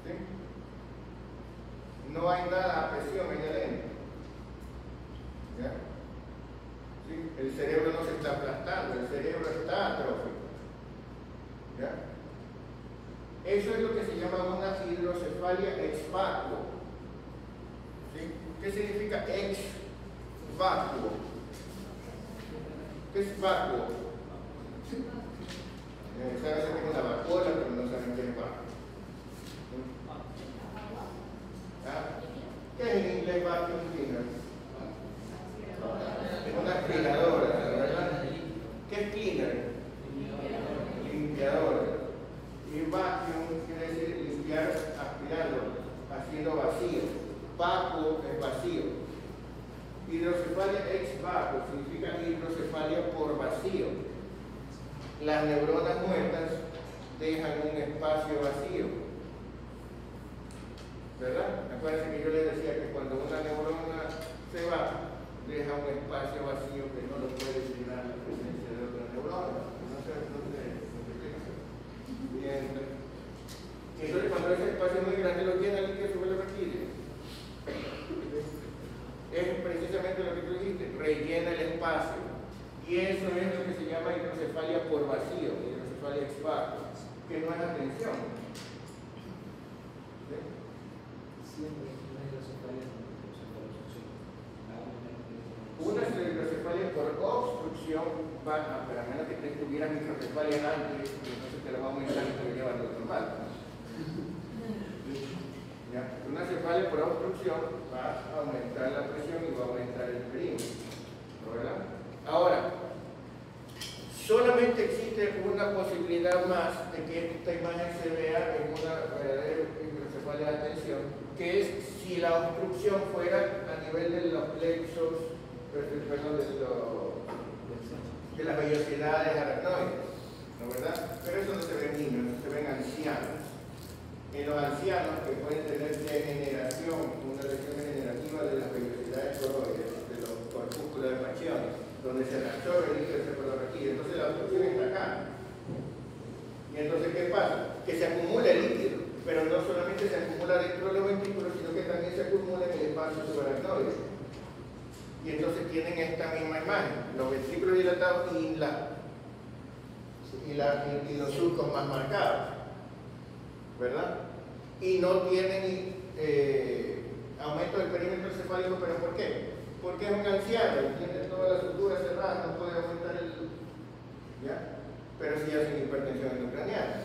¿Sí? No hay nada a presión en el ente. ¿Ya? ¿Sí? El cerebro no se está aplastando, el cerebro está atrófico. ¿Ya? Eso es lo que se llama una hidrocefalia ex vacuo. ¿Sí? ¿Qué significa ex vacuo? ¿Qué es vacuo? Saben que es una vacuola, pero no saben qué es vacuo. ¿Ah? ¿Qué es en inglés vacuum cleaner? Una aspiradora, ¿verdad? ¿Qué es cleaner? Limpiadora. Y vacuum quiere decir limpiar aspirando, haciendo vacío. Vacuo es vacío. Hidrocefalia ex vacuo significa hidrocefalia por vacío. Las neuronas muertas dejan un espacio vacío, ¿verdad? Acuérdense que yo les decía que cuando una neurona se va, deja un espacio vacío que no lo puede llenar la presencia de otra neurona. No sé explica. Bien. Entonces, cuando ese espacio muy grande lo llena, ¿qué se vuelve requiere? Es precisamente lo que tú dijiste, rellena el espacio. Y eso es lo que se llama hidrocefalia por vacío, hidrocefalia ex vacuo, que no es atención. ¿Sí? Siempre una hidrocefalia por obstrucción. Una hidrocefalia por obstrucción va a, pero a menos que tuviera microcefalia antes, entonces te lo va a aumentar y te lo lleva a lo normal. ¿Ya? Una cefalia por obstrucción va a aumentar la presión y va a aumentar el perímetro, ¿verdad? Ahora, solamente existe una posibilidad más de que esta imagen se vea en una verdadera hidrocefalia de atención, que es si la obstrucción fuera a nivel de los plexos, perdón, de las vellosidades aracnoides, ¿no verdad? Pero eso no se ve en niños, eso se ve en ancianos. En los ancianos que pueden tener degeneración, una lesión degenerativa de las vellosidades coroides, de los corpúsculos de Pacchioni, donde se absorbe el líquido cefalorraquídeo, entonces la obstrucción está acá. Y entonces, ¿qué pasa? Que se acumula el líquido, pero no solamente se acumula dentro de los ventrículos, sino que también se acumula en el espacio subaracnoide. Y entonces tienen esta misma imagen, los ventrículos dilatados y los surcos más marcados, ¿verdad? Y no tienen aumento del perímetro cefálico, ¿pero por qué? Porque es un anciano, tiene toda la sutura cerrada, no puede aumentar el... ¿ya? Pero sí hacen hipertensión endocraniana.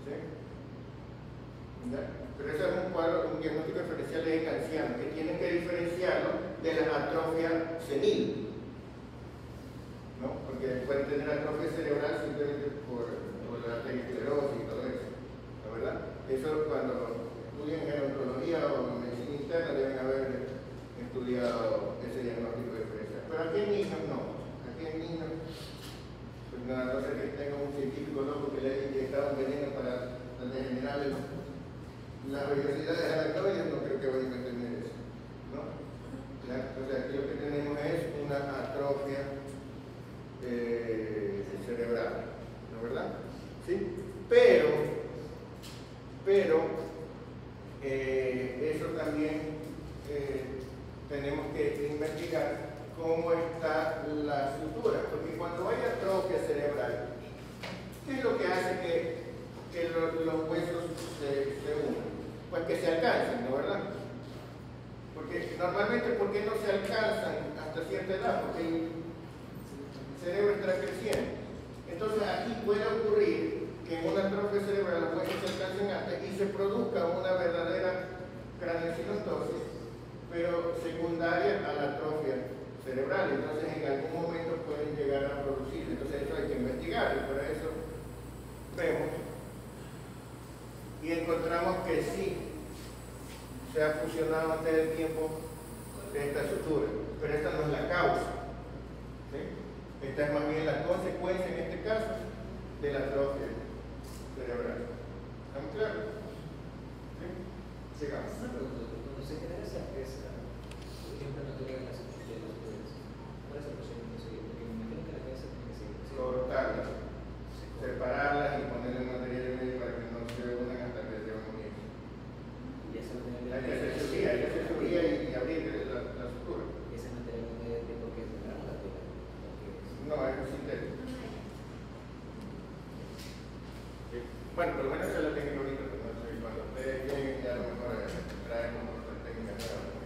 ¿Sí? ¿Ya? Pero eso es un diagnóstico diferencial en ancianos, que tienen que diferenciarlo de la atrofia senil, ¿no? Porque pueden tener atrofia cerebral simplemente por la arteriosclerosis y todo eso, ¿no verdad? Eso cuando estudian gerontología o medicina interna deben haber estudiado ese diagnóstico diferencial. Pero aquí en niños no. Aquí en niños, pues nada, no sé que tenga un científico loco que le haya inyectado un veneno para degenerar las vellosidades aracnoides, no creo que vayan a tener eso, ¿no? ¿Ya? Entonces aquí lo que tenemos es una atrofia cerebral, ¿no verdad? ¿Sí? Pero eso también tenemos que investigar cómo está la sutura, porque cuando hay atrofia cerebral, ¿qué es lo que hace que los huesos se unan? Pues que se alcancen, ¿no verdad? Porque normalmente, ¿por qué no se alcanzan hasta cierta edad? Porque el cerebro está creciendo. Entonces aquí puede ocurrir que en una atrofia cerebral los huesos se alcancen antes y se produzca una verdadera craneosinostosis, pero secundaria a la atrofia cerebral. Entonces en algún momento pueden llegar a producir. Entonces eso hay que investigar y para eso vemos y encontramos que sí se ha fusionado antes del tiempo de esta sutura, pero esta no es la causa, ¿sí? Esta es más bien la consecuencia en este caso de la atrofia cerebral. ¿Estamos claros? ¿Sí? Sigamos. Una pregunta, cuando se genera esa presa, por ejemplo, en la teoría de las estructuras, ¿cuál es el procedimiento a seguir? Porque me imagino que la cabeza tiene que seguir. Cortarlas, separarlas y ponerle material en medio para que no se unan hasta que se van a unir. Y ese material Hay que hacer cirugía y abrir la sutura. ese material de por qué es de la tela. No, es sintético. Sí. Bueno, por lo menos esa es la técnica ahorita, pero no sé, cuando ustedes lleguen ya a lo mejor traemos otra técnica nueva.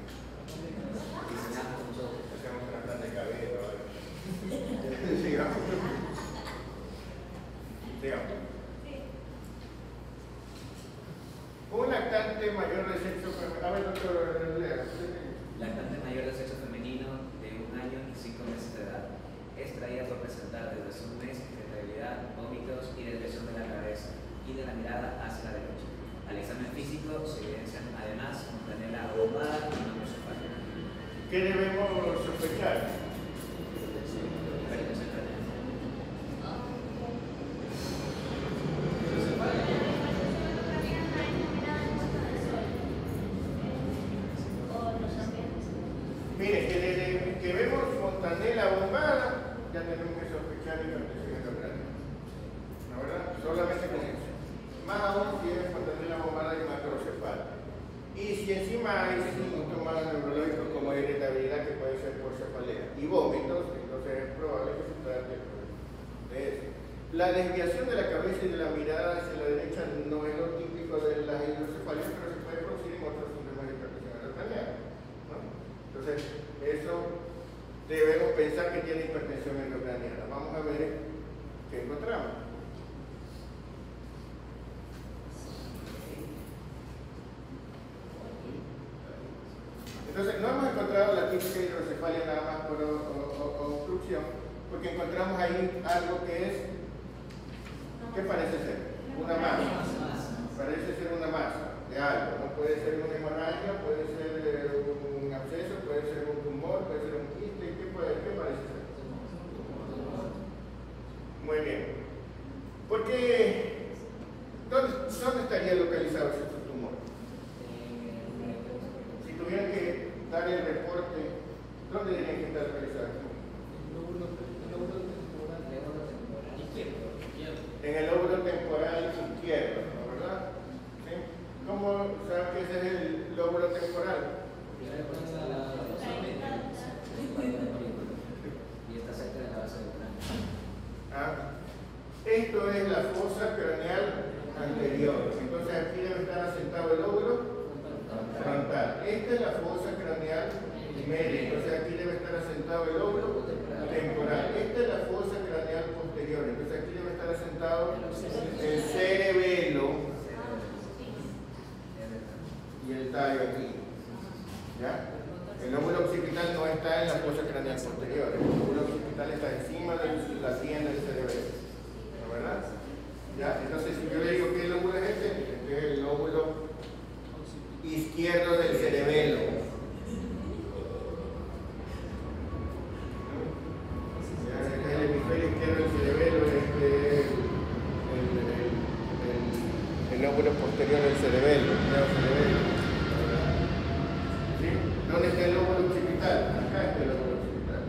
Diseñamos nosotros. Hacemos trasplante de cabello ahora. Sigamos. Sigamos. Un lactante mayor de sexo femenino. A ver, doctor Lea. Lactante mayor de sexo femenino de 1 año y 5 meses de edad es traída por presentar desde hace un mes irritabilidad, vómitos y desviación de la cabeza, ¿Qué debemos sospechar? Mire, que desde que vemos fontanela bombada, ya tenemos que sospechar hipertensión endocrinal. ¿No verdad? Solamente con eso. Más aún si es fontanela bombada y macrocefalia. Y si encima hay síntomas neurológicos como irritabilidad, que puede ser por cefalea, y vómitos, entonces es probable que se trate de eso. La desviación de la cabeza y de la mirada hacia la derecha no es lo típico de las hidrocefalias, pero se puede producir en otros síntomas de hipertensión endocrinal, ¿no? Entonces, eso debemos pensar que tiene hipertensión endocrinal. Vamos a ver qué encontramos. Entonces, no hemos encontrado la típica hidrocefalia nada más por obstrucción, porque encontramos ahí algo que es, ¿qué parece ser? Una masa. Parece ser una masa de algo. No puede ser una hemorragia, puede ser un absceso, puede ser un tumor, puede ser un quiste. ¿Qué parece ser? Muy bien. Porque, ¿dónde estaría localizado ese tumor? Si tuvieran que dar el reporte, ¿dónde dirían que está localizado? En el lóbulo temporal izquierdo, ¿no, verdad? ¿Sí? ¿Cómo saben que ese es el lóbulo temporal? Y está cerca de la base del cráneo. Esto es la fosa craneal anterior. Entonces aquí debe estar asentado el lóbulo frontal. Esta es la fosa craneal media. Entonces aquí debe estar asentado el lóbulo temporal. Esta es la fosa craneal posterior. Entonces aquí debe estar asentado el cerebelo y el tallo aquí. ¿Ya? El lóbulo occipital no está en la fosa craneal posterior. El lóbulo occipital está encima de la sien del cerebelo. ¿No, verdad? ¿Ya? Entonces, si yo le digo que el lóbulo es este es el lóbulo izquierdo del cerebelo. Este es el hemisferio izquierdo del cerebelo, este es el lóbulo posterior del cerebelo, ¿sí? ¿Dónde está el lóbulo occipital? Acá está el lóbulo occipital,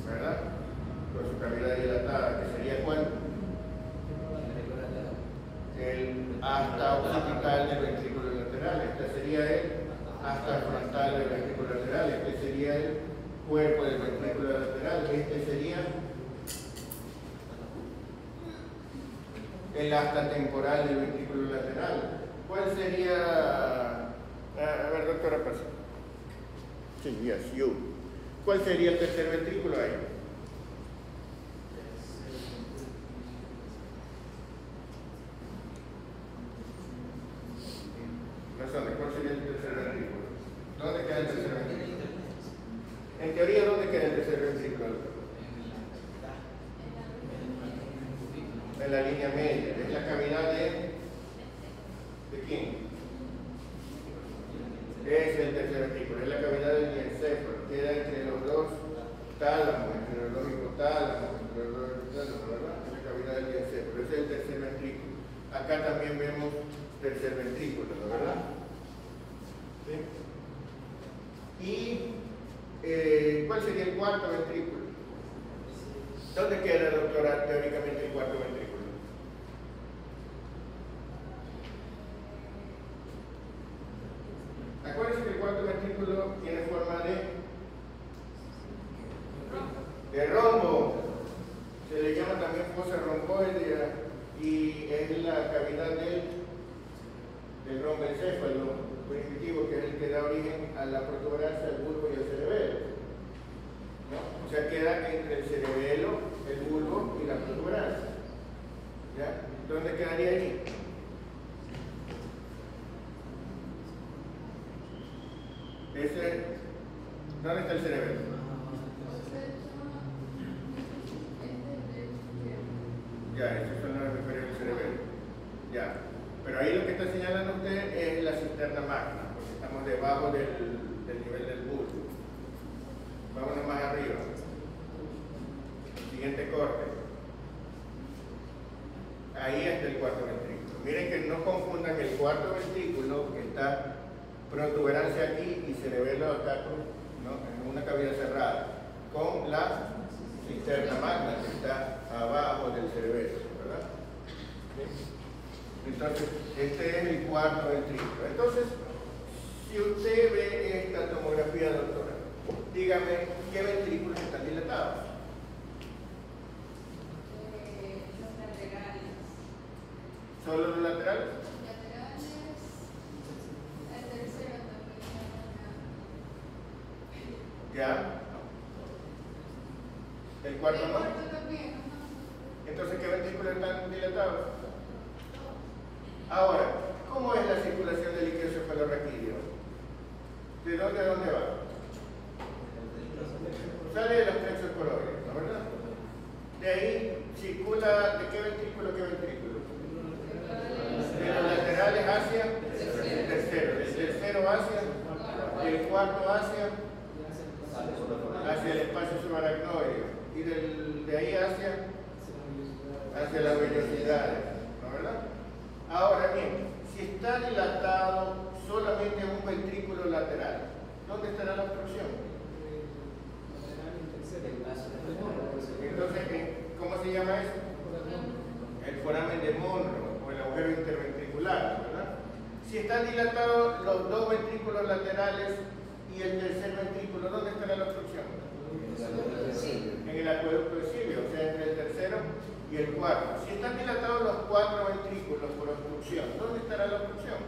¿verdad? Con su cavidad dilatada, que sería ¿cuál? El hasta occipital del ventrículo lateral. Este sería el hasta frontal del ventrículo lateral. Este sería el cuerpo del ventrículo lateral. Este sería el hasta temporal del ventrículo lateral. ¿Cuál sería? A ver, doctora, pasa. Sí, yes, you. ¿Cuál sería el tercer ventrículo ahí? ¿Cuál sería el tercer ventrículo? ¿Dónde queda el tercer ventrículo? En teoría, ¿dónde queda el tercer ventrículo? En la línea media. Es la cavidad ¿de quién? Es el tercer ventrículo, es la cavidad del diencéfalo. Queda entre los dos tálamos, entre los dos hipotálamos, entre los dos hipotálamos, ¿verdad? Es la cavidad del diencéfalo. Ese es el tercer ventrículo. Acá también vemos tercer ventrículo, ¿no, verdad? ¿Sí? ¿Y cuál sería el cuarto ventrículo? ¿Dónde queda, doctora, teóricamente el cuarto ventrículo? Acuérdense que el cuarto ventrículo tiene forma de rombo. Se le llama también fosa romboidea y es la cavidad del romboencéfalo primitivo, que es el que da origen a la protuberancia del bulbo y el cerebelo, ¿no? O sea, queda entre el cerebelo, el bulbo y la protuberancia. ¿Ya? ¿Dónde quedaría allí? ¿Dónde está el cerebelo? Ya, estos son los hemisferios del cerebelo. Ya. Pero ahí lo que está señalando usted es la cisterna magna, porque estamos digamos, debajo del nivel del bulbo. Vámonos más arriba. Siguiente corte. Ahí está el cuarto ventrículo. Miren que no confundan el cuarto ventrículo, que está protuberancia aquí y cerebelo acá, ¿no?, en una cavidad cerrada, con la cisterna magna que está abajo del cerebelo, ¿verdad? Entonces, este es el cuarto ventrículo. Entonces, si usted ve esta tomografía, doctora, dígame qué ventrículos están dilatados. Los laterales. ¿Solo los laterales? Laterales. El tercero también. ¿Ya? ¿El cuarto El no? cuarto también, ajá. Entonces, ¿qué ventrículos están dilatados? Ahora, ¿cómo es la circulación del líquido cefalorraquídeo? ¿De dónde a dónde va? Sale de los plexos coroides, ¿no, verdad? De ahí circula, ¿de qué ventrículo a qué ventrículo? De los laterales hacia el tercero, del tercero hacia el cuarto hacia el espacio subaracnoideo, y de ahí hacia las vellosidades, ¿no, verdad? Ahora bien, si está dilatado solamente un ventrículo lateral, ¿dónde estará la obstrucción? Entonces, ¿cómo se llama eso? El foramen de Monro, o el agujero interventricular, ¿verdad? Si están dilatados los dos ventrículos laterales y el tercer ventrículo, ¿dónde estará la obstrucción? En el acueducto de Silvio, o sea, entre el tercero y el cuarto. Si están dilatados los cuatro ventrículos por obstrucción, ¿dónde estará la obstrucción?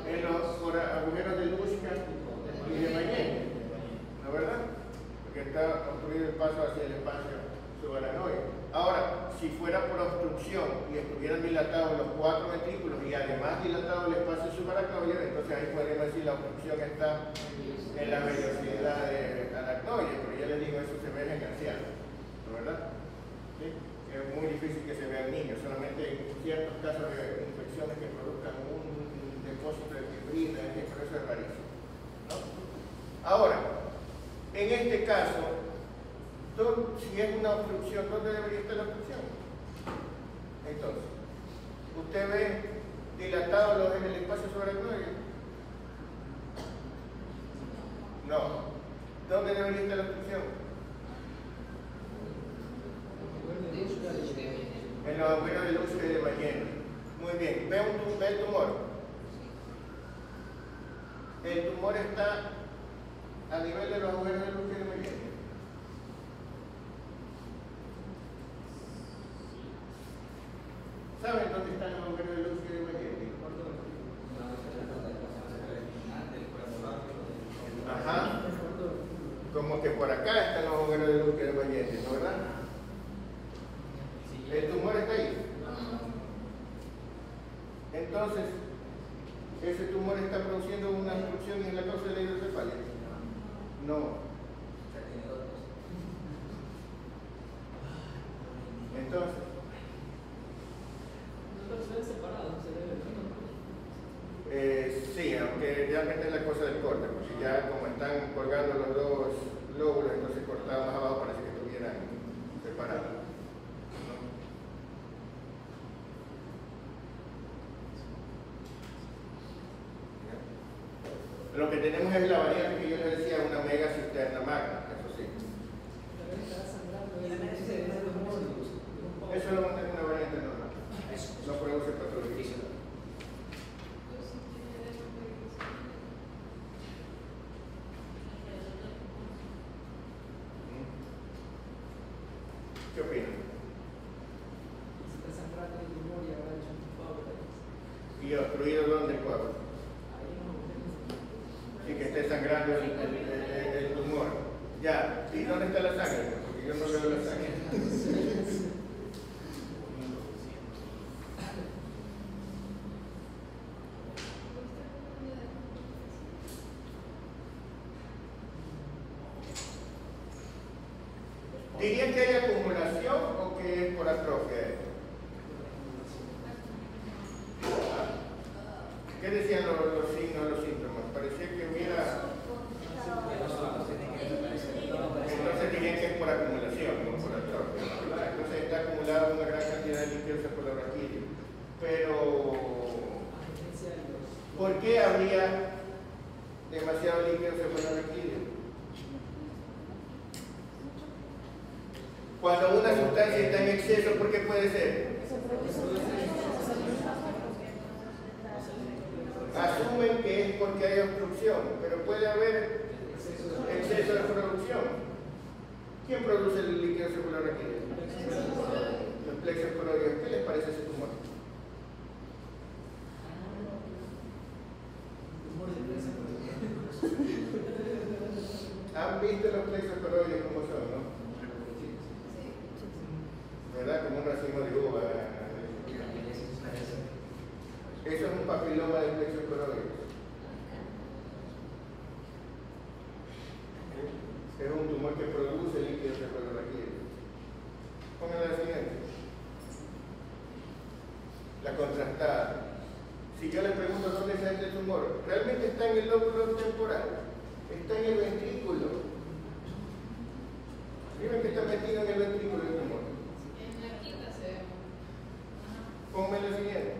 En los agujeros de Luschka y de Mayen, ¿no, verdad? Porque está obstruido el paso hacia el espacio subaracnoide. Ahora, si fuera por obstrucción y estuvieran dilatados los cuatro ventrículos y además dilatado el espacio subaracnoide, entonces ahí podríamos decir la obstrucción está en la vellosidad aracnoide, pero ya les digo, eso se ve en ancianos, ¿no, verdad? ¿Sí? Es muy difícil que se vea en niños, solamente en ciertos casos de infecciones que produzcan un depósito de fibrina, pero eso es rarísimo, ¿no? Ahora, en este caso, si es una obstrucción, ¿dónde debería estar la obstrucción? Entonces, usted ve dilatados en el espacio subaracnoide. No. ¿Dónde debería estar la obstrucción? En los agujeros de Luschka y de Mayen. Muy bien. ¿Ve el tumor? El tumor está a nivel de los agujeros de Luschka y de Mayen. ¿Saben dónde están los agujeros de Luschka y de Mayen? Ajá. Como que por acá están los agujeros de Luschka y de Mayen, ¿no, verdad? El tumor está ahí. Entonces, ¿ese tumor está produciendo una obstrucción en la causa de la hidrocefalia? No. Entonces, sí, aunque realmente es la cosa del corte, porque ya como están colgando los dos lóbulos, entonces cortado más abajo parece que estuvieran separados. Lo que tenemos es la variante que yo les decía, una mega cisterna magna, eso sí. Eso lo mantiene una variante normal. No produce patología. ¿Qué opinan? ¿Y obstruido dónde el coágulo? Y que esté sangrando el tumor. Ya, ¿y dónde está la sangre? Porque yo no veo la sangre. ¿Dirían que hay acumulación o que es por atrofia esto? ¿Qué decían por acumulación, no por atrofia, ¿verdad? Entonces está acumulada una gran cantidad de líquido cefalorraquídeo. Pero, ¿por qué habría demasiado líquido cefalorraquídeo? Cuando una sustancia está en exceso, ¿por qué puede ser? Asumen que es porque hay obstrucción, pero puede haber exceso de producción. ¿Quién produce el líquido cefalorraquídeo? Los plexos coroides. ¿Qué les parece ese tumor? ¿Han visto los plexos coroides cómo son, no? ¿Verdad? Como un racimo de uva. Eso es un papiloma del plexo coroides. Es un tumor que produce líquido cefalorraquídeo. Pónganle la siguiente. La contrastada. Si yo le pregunto dónde está este tumor, realmente está en el lóbulo temporal, está en el ventrículo. Miren que está metido en el ventrículo el tumor. En la quinta se ve. Ponme la siguiente.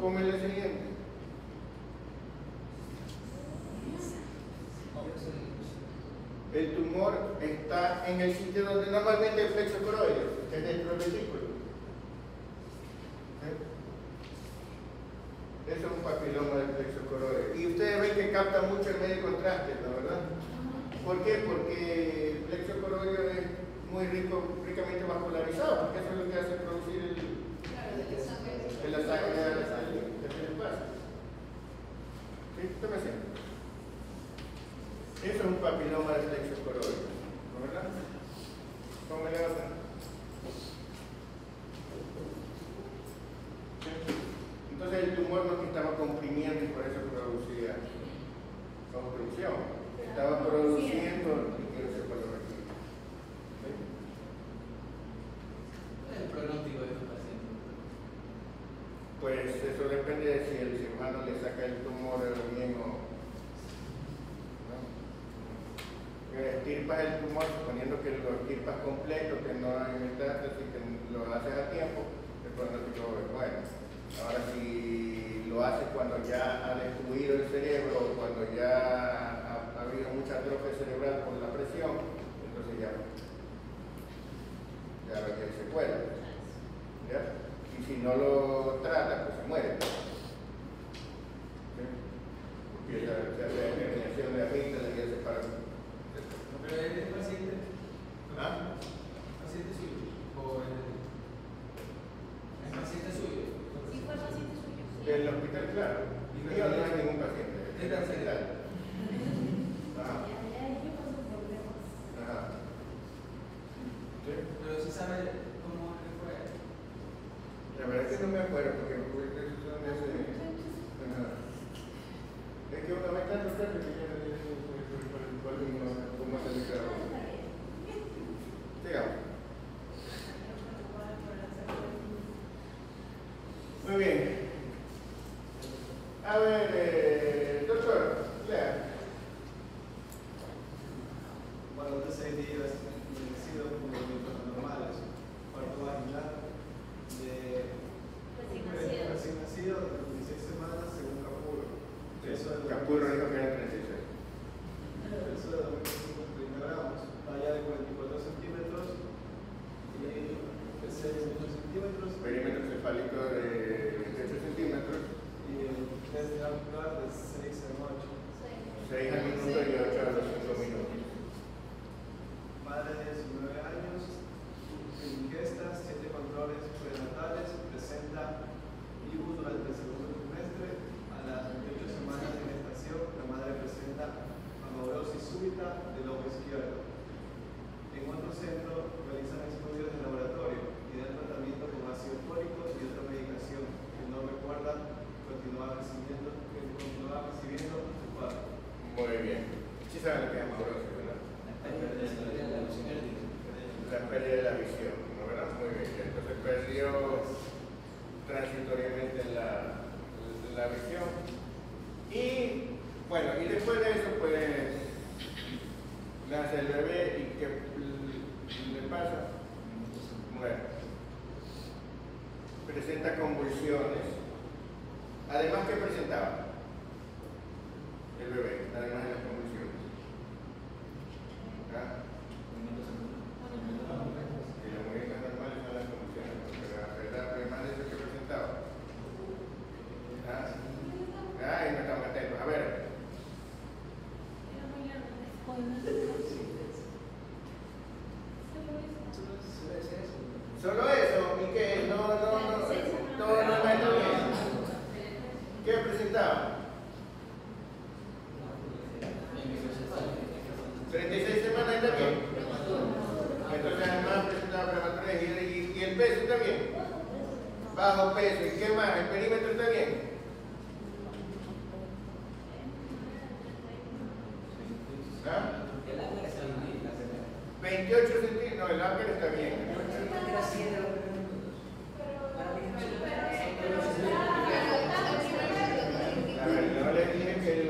Ponme la siguiente. El tumor está en el sitio donde normalmente el plexo coroides, que es dentro del ventrículo. Eso es un papiloma del plexo coroides. Y ustedes ven que capta mucho el medio contraste, ¿no? ¿Verdad? ¿Por qué? Porque el plexo coroideo es muy ricamente vascularizado, porque eso es lo que hace producir la sangre de la sangre del espacio. ¿Sí? ¿Qué me siento? Eso es un papiloma del plexo coroideo, ¿no? ¿Verdad? ¿Cómo le vas a hacer? Entonces el tumor no que estaba comprimiendo y por eso producía obstrucción. Estaba produciendo líquido cefalorraquídeo. ¿Sí? ¿Cuál es el pronóstico de estos pacientes? Pues eso depende de si el cirujano le saca el tumor bien o no. Estirpas el tumor, suponiendo que lo estirpas completo, que no hay metástasis, que lo haces a tiempo, el pronóstico es bueno. Ahora, si lo haces cuando ya ha destruido el cerebro, cuando ya ha habido mucha atrofia cerebral por la presión, entonces ya hay secuelas. ¿Ya? Y si no lo trata, pues se muere. ¿Sí? Porque ya se hace eliminación de amígdalas y ya se para. Pero es paciente. ¿Ah? ¿Paciente suyo? ¿O es paciente suyo? Sí, fue paciente suyo. Del hospital, claro. Mío no hay ningún paciente. ¿De hospital? Ajá. Ajá. ¿Sí? Pero si sabe cómo le fue. La verdad es que no me acuerdo porque eso son ese. Ajá. Es que una vez tanto que ya no tiene cómo se le queda. Sigamos. Muy bien. A ver, doctor, lea. Bueno, de 6 días sido con movimientos normales, parto vaginal de recién nacido de 16 semanas según Capuro. Capuro dijo que era 36. Peso de 2.50 gramos, talla de 44 centímetros y peso de 18 centímetros. Perímetro cefálico de 28 centímetros. Y el test de anular de 6 en 8. 6 al minuto y 8 a los 5 minutos. Madre de 19 años, ingesta, 7 controles prenatales, presenta IBU durante el segundo trimestre. A las 28 semanas de gestación, la madre presenta amaurosis súbita del ojo izquierdo. En otro centro realizan estudios de laboratorio y dan tratamiento con ácido fólico y otra medicación que no recuerda continuar recibiendo su padre. Muy bien. Sí saben lo que es amaurosis, ¿verdad? La pérdida de la visión, ¿no? ¿Verdad? Muy bien. Entonces perdió transitoriamente la visión. Y Bueno, y después de eso, pues, nace el bebé y ¿qué le pasa? Muere. Presenta convulsiones. Además, ¿qué presentaba el bebé? Además de las convulsiones. ¿Ah? Y los movimientos normales son las convulsiones, porque la verdad, además de eso que presentaba. ¿Ah? Ay, no estamos atentos. A ver. Solo eso, ¿y qué? No, todo no está bien. ¿Qué presentaba? 36 semanas está bien. Entonces además presentaba prematurez y el peso está bien. Bajo peso, ¿y qué más? ¿El perímetro está bien? ¿Ah? 28 centímetros, no, el ángel está bien. A ver, no les dije que el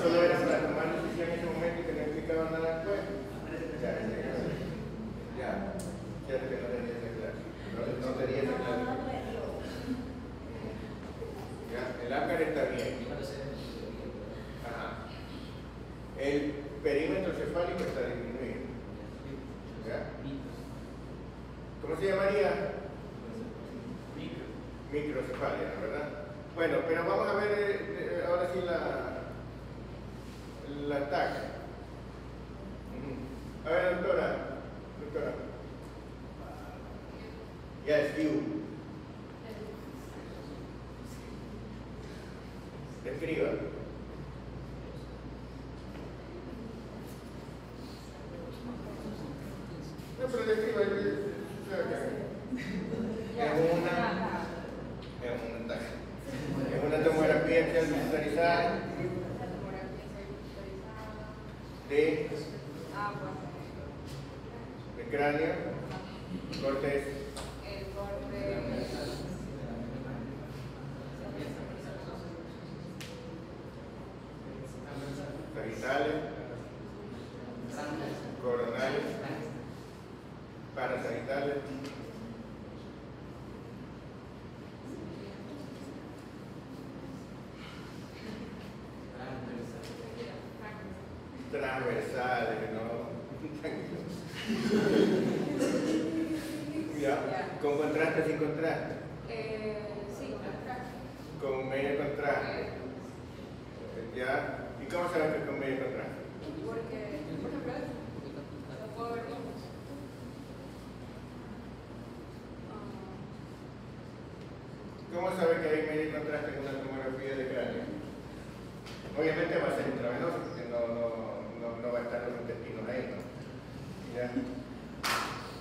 solo era para tomar decisión en ese momento y que no explicaba nada después. Ya que no tenía esa clase. No tenía esa clase. Ya, el ángel está bien. Ajá. El perímetro cefálico está disminuido. ¿Ya? ¿Cómo se llamaría? Microcefalia, ¿verdad? Bueno, pero vamos a ver ahora sí la TAC. A ver, doctora. Yes, you. Describa. No, pero describa. Es una tomografía computarizada de cráneo, cortes, sagitales, coronales, parasagitales, transversales, ¿no? ¿Ya? ¿Con contraste o sin contraste? Sí, contraste. Con medio contraste. ¿Ya? ¿Y cómo sabes que es con medio contraste? Porque, por ejemplo, no puedo ver ojos. ¿Cómo sabes que hay medio contraste en una tomografía de cráneo? Obviamente va a ser intravenoso, porque no va a estar los intestinos ahí, ¿no? ¿Ya?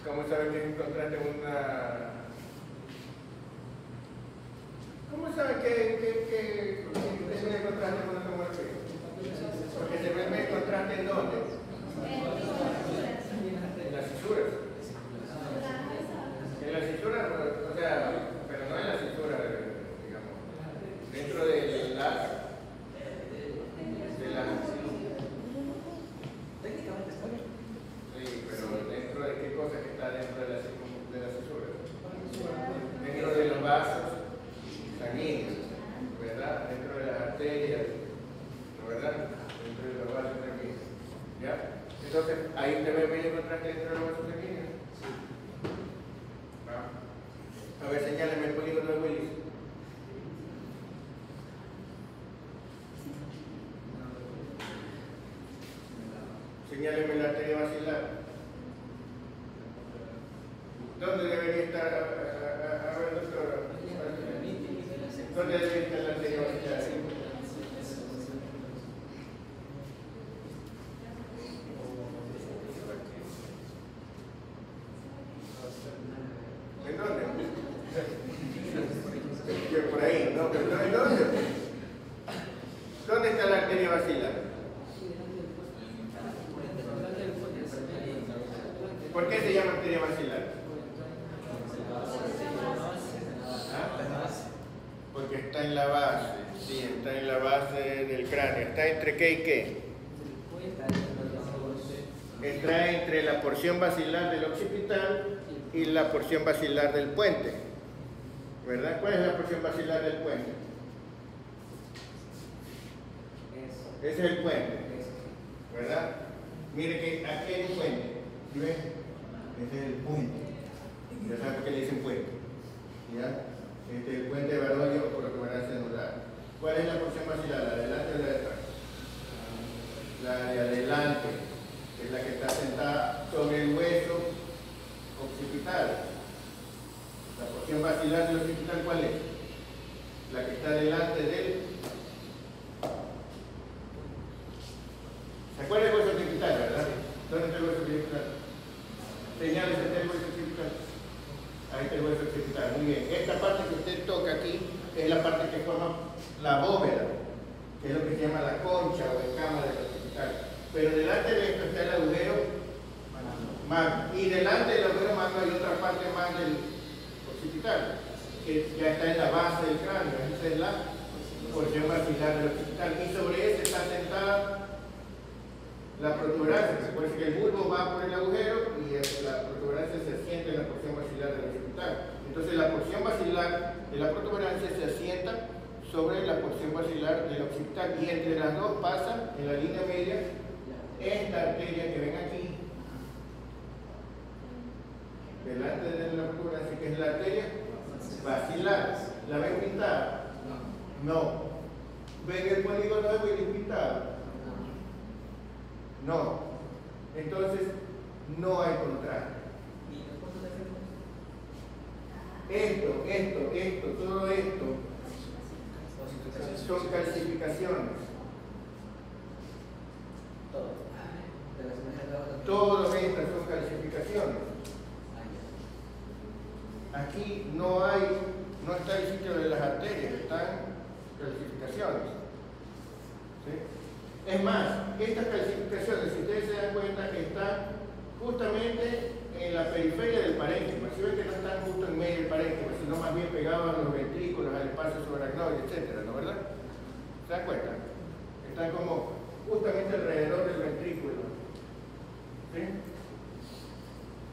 ¿Cómo sabes que hay un contraste en una... ¿Cómo sabes que hay medio contraste en una tomografía? Porque se ve medio contraste ¿en dónde? En las cisuras. En las cisuras, o sea, pero no en la cisura, digamos, dentro de las... Sí, pero dentro de qué cosa que está dentro de la cisura. Dentro de los vasos sanguíneos, ¿verdad? Dentro de las arterias, ¿verdad? Dentro de los vasos sanguíneos. ¿Ya? Entonces, ahí usted ve medio contraste dentro de los vasos sanguíneos. ¿Ah? A ver, señáleme el polígono de Willis. Señáleme la arteria basilar. ¿Dónde debería estar? A ver, doctora. ¿Dónde debería estar la arteria basilar? ¿En dónde? Por ahí, no, pero ¿en dónde? ¿Dónde está la arteria basilar? ¿Por qué se llama arteria basilar? ¿Ah? Porque está en la base, sí, está en en la base del cráneo. ¿Está entre qué y qué? Está entre la porción basilar del occipital y la porción basilar del puente. ¿Verdad? ¿Cuál es la porción basilar del puente? Ese es el puente. ¿Verdad? Mire que aquí hay un puente. ¿Sí ven? Ese es el puente. Ya saben por qué le dicen puente. ¿Ya? Este es el puente de Baroglio por protuberancia anular. ¿Cuál es la porción basilar? ¿La de adelante o la de atrás? La de adelante, que es la que está sentada sobre el hueso occipital. La porción basilar del occipital, ¿cuál es? La que está delante del... ¿Se acuerda del hueso occipital, verdad? ¿Dónde está el hueso occipital? Señales, está el hueso occipital. Ahí está el hueso occipital. Muy bien. Esta parte que usted toca aquí es la parte que forma la bóveda, que es lo que se llama la concha o escama del occipital. Pero delante de esto está el agujero magno. Y delante del agujero magno hay otra parte más del occipital, que ya está en la base del cráneo. Esa es la porción basilar del occipital. Y sobre ese está sentada la protuberancia. Recuerden que el bulbo va por el agujero y la protuberancia se asienta en la porción basilar del occipital. Entonces la porción basilar de la protuberancia se asienta sobre la porción basilar del occipital y entre las dos pasa en la línea media esta arteria que ven aquí delante de la protuberancia, que es la arteria basilar. ¿La ven pintada? No. ¿Ven el polígono de Willis pintado? No. Entonces no hay contraste. Todo esto son calcificaciones. Todas estas son calcificaciones. Aquí no está el sitio de las arterias, están calcificaciones. ¿Sí? Es más, estas calcificaciones, si ustedes se dan cuenta, están justamente en la periferia del parénquima. Si ven que no están justo en medio del parénquima, sino más bien pegados a los ventrículos, al espacio subaracnoide, etcétera, ¿no verdad? ¿Se dan cuenta? Están como justamente alrededor del ventrículo. ¿Sí?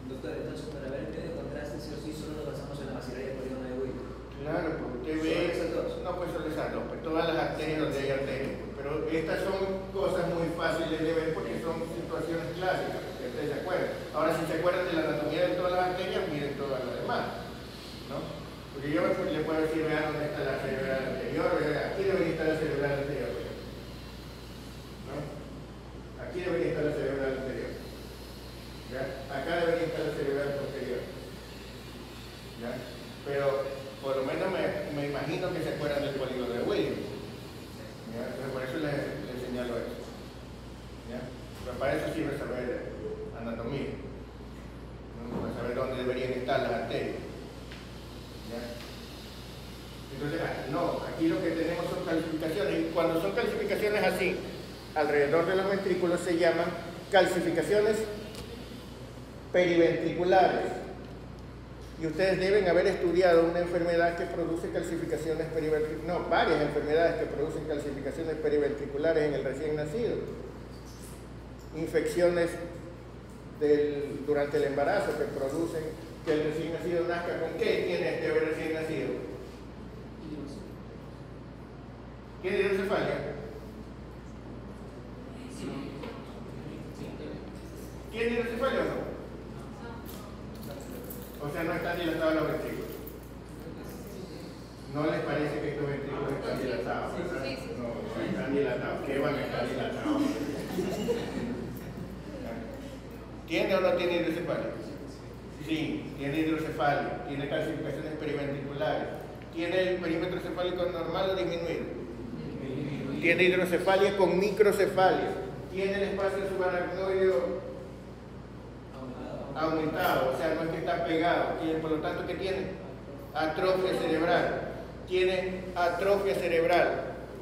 Doctor, entonces para ver el medio contraste, sí o sí, solo nos basamos en la basilar y el polígono de Willis. Claro, porque usted ve... No, pues pues todas las arterias donde hay arterias. Pero estas son cosas muy fáciles de ver porque son situaciones clásicas, porque ustedes se acuerdan. Ahora, si se acuerdan de la anatomía de todas las arterias, miren todas las demás, ¿no? Porque yo le puedo decir, vean dónde está la cerebral anterior, aquí debería estar la cerebral anterior, ¿no? Aquí debería estar la cerebral anterior. ¿Ya? Acá debería estar la cerebral posterior. ¿Ya? Pero por lo menos me imagino que se acuerdan del polígono de Williams. ¿Ya? Entonces por eso les señalo eso. ¿Ya? Pero para eso sirve saber anatomía, ¿no? Para saber dónde deberían estar las arterias. ¿Ya? Entonces, no, aquí lo que tenemos son calcificaciones. Y cuando son calcificaciones así, alrededor de los ventrículos, se llaman calcificaciones periventriculares. Y ustedes deben haber estudiado una enfermedad que produce calcificaciones periventriculares, no, varias enfermedades que producen calcificaciones periventriculares en el recién nacido. Infecciones durante el embarazo que producen que el recién nacido nazca con ¿qué tiene este bebé recién nacido? ¿Tiene hidrocefalia? ¿Tiene hidrocefalia o no? O sea, no están dilatados los ventrículos. ¿No les parece que estos ventrículos están dilatados? No están dilatados. ¿Qué van a estar dilatados? ¿Tiene o no tiene hidrocefalia? Sí, tiene hidrocefalia, tiene calcificaciones periventriculares. ¿Tiene el perímetro cefálico normal o disminuido? Tiene hidrocefalia con microcefalia. Tiene el espacio subaracnoideo aumentado, o sea, no es que está pegado. Tiene, por lo tanto, ¿qué tiene? Atrofia cerebral. Tiene atrofia cerebral,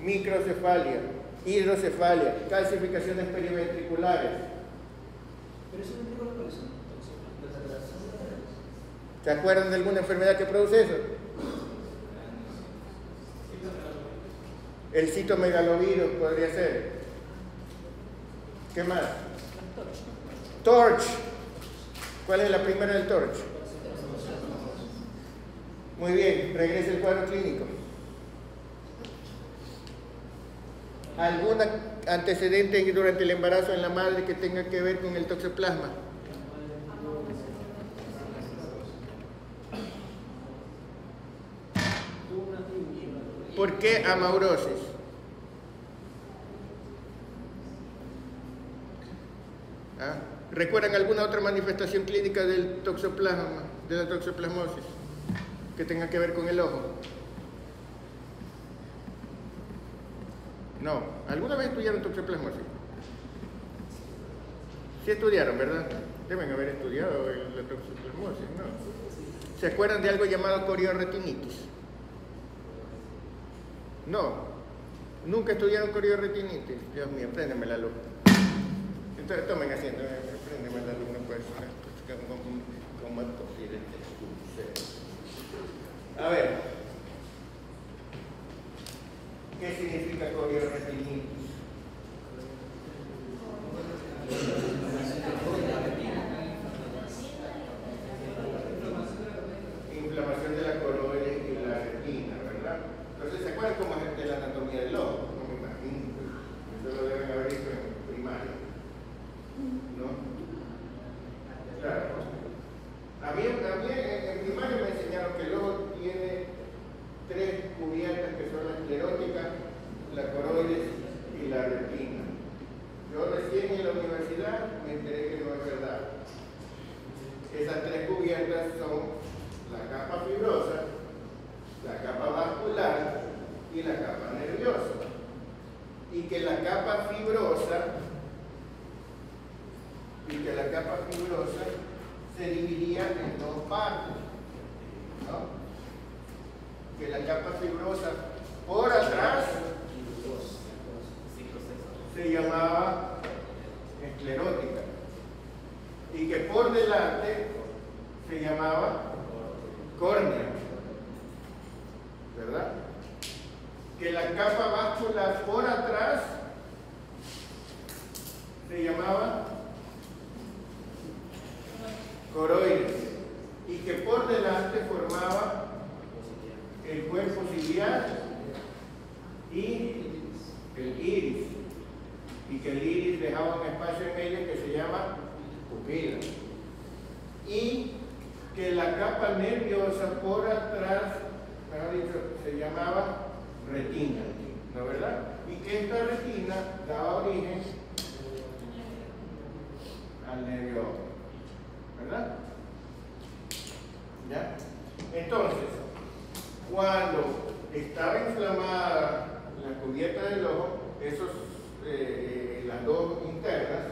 microcefalia, hidrocefalia, calcificaciones periventriculares. Pero eso no es por eso. ¿Se acuerdan de alguna enfermedad que produce eso? El citomegalovirus podría ser. ¿Qué más? Torch. ¿Cuál es la primera del Torch? Muy bien, regresa el cuadro clínico. ¿Algún antecedente durante el embarazo en la madre que tenga que ver con el toxoplasma? ¿Por qué amaurosis? ¿Ah? ¿Recuerdan alguna otra manifestación clínica del toxoplasma, de la toxoplasmosis, que tenga que ver con el ojo? No. ¿Alguna vez estudiaron toxoplasmosis? Sí estudiaron, ¿verdad? Deben haber estudiado la toxoplasmosis, ¿no? ¿Se acuerdan de algo llamado coriorretinitis? No. ¿Nunca estudiaron coriorretinitis? Dios mío, préndeme la luz. Entonces, tomen asiento, préndeme la luz, no puede ser. ¿Cómo es posible? A ver. ¿Qué significa coriorretinitis? Inflamación de la coroides y la retina, ¿verdad? Entonces, ¿se acuerdan cómo es de la anatomía del ojo? No me imagino. Eso lo deben haber visto en primaria. ¿No? Claro. A mí en primaria me enseñaron que el ojo tiene 3 cubiertas que son la esclerótica, la coroides y la retina. Yo recién en la universidad me enteré que no es verdad. Esas 3 cubiertas son la capa fibrosa, la capa vascular y la capa nerviosa. Y que la capa fibrosa se dividía en 2 partes, ¿no? Que la capa fibrosa por atrás se llamaba esclerótica y que por delante se llamaba córnea, ¿verdad? Que la capa vascular por atrás se llamaba coroides y que por delante formaba el cuerpo ciliar y el iris, y que el iris dejaba un espacio en medio que se llama pupila, y que la capa nerviosa por atrás, mejor dicho, se llamaba retina, ¿no verdad? Y que esta retina daba origen al nervio, ¿verdad? ¿Ya? Entonces, cuando estaba inflamada la cubierta del ojo, las 2 internas,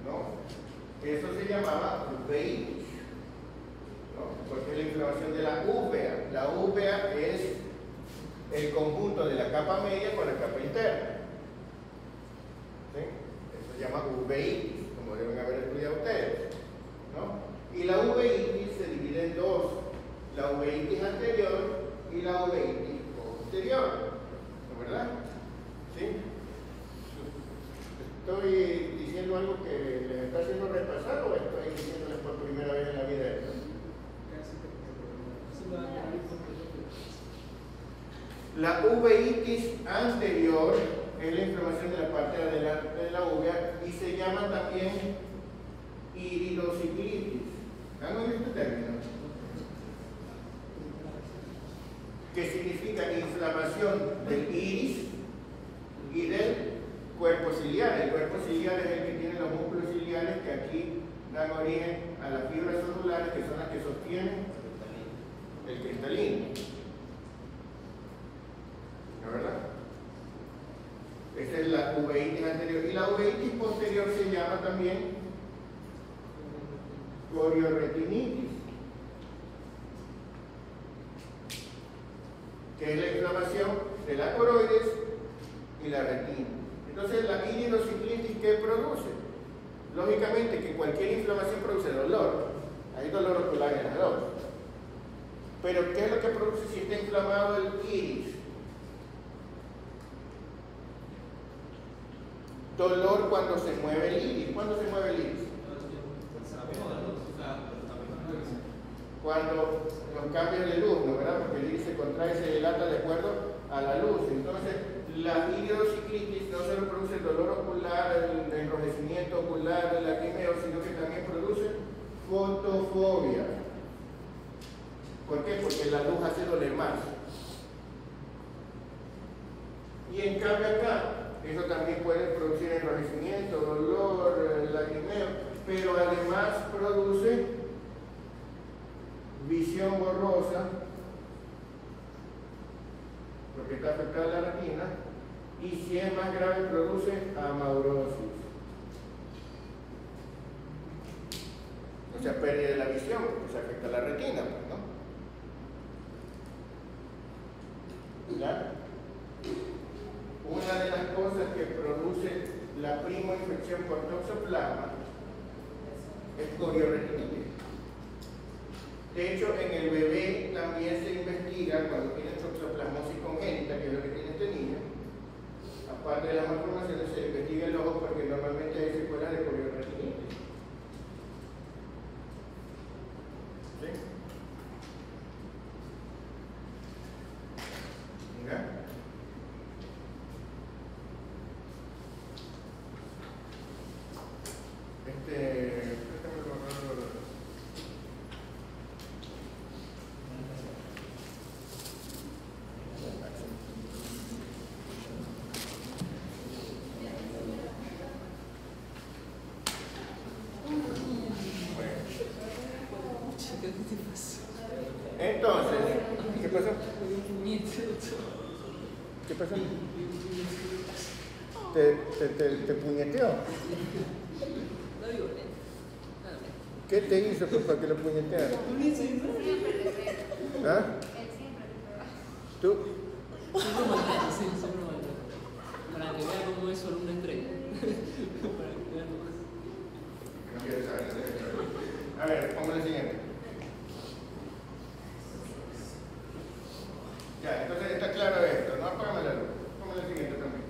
¿no? Eso se llamaba uveitis, ¿no? Porque es la inflamación de la úvea. La úvea es el conjunto de la capa media con la capa interna. ¿Sí? Eso se llama uveitis, como deben haber estudiado ustedes, ¿no? Y la uveitis se divide en 2, la uveitis anterior y la uveitis posterior, ¿no verdad? ¿Sí? ¿Estoy diciendo algo que les está haciendo repasar o estoy diciéndoles por primera vez en la vida esto? La uveitis anterior es la inflamación de la parte de adelante de la uvea y se llama también iridociclitis. ¿Han oído este término? Que significa inflamación del iris y del cuerpo ciliar. El cuerpo ciliar es el que tiene los músculos ciliares que aquí dan origen a las fibras celulares que son las que sostienen el cristalino. ¿No verdad? Esa es la uveitis anterior. Y la uveitis posterior se llama también coriorretinitis, que es la inflamación de la coroides y la retina. Entonces, la iridociclitis, ¿qué produce? Lógicamente que cualquier inflamación produce dolor. Hay dolor ocular en las 2. Pero, ¿qué es lo que produce si está inflamado el iris? Dolor cuando se mueve el iris. ¿Cuándo se mueve el iris? Cuando los cambios de luz, ¿no? ¿Verdad? Porque el iris se contrae y se dilata de acuerdo a la luz. Entonces, la iridosigritis no solo produce dolor ocular, el enrojecimiento ocular, el lacrimeo, sino que también produce fotofobia. ¿Por qué? Porque la luz hace doler más. Y en cambio acá, eso también puede producir enrojecimiento, dolor, lacrimeo, pero además produce visión borrosa, porque está afectada la retina, y si es más grave produce amaurosis. O sea, pérdida de la visión, porque se afecta la retina, pues, ¿no? ¿Ya? Una de las cosas que produce la primoinfección por toxoplasma es corioretinitis. De hecho, en el bebé también se investiga cuando tiene toxoplasmosis congénita, que es lo que tiene este niño. Aparte de las malformaciones, se investiga el ojo porque normalmente hay secuelas de corioretinitis. ¿Sí? ¿Ya? Entonces, ¿qué pasó? ¿Qué pasó? ¿Te puñeteó? ¿Qué te hizo para que lo puñeteara? ¿Ah? ¿Tú? Siempre maltrato. Para que vean cómo es solo una estrella. Para que vean cómo es. No quiero saber. A ver, pongo el siguiente. Ya, entonces está claro esto, ¿no? Apágame la luz. Pongo el siguiente también.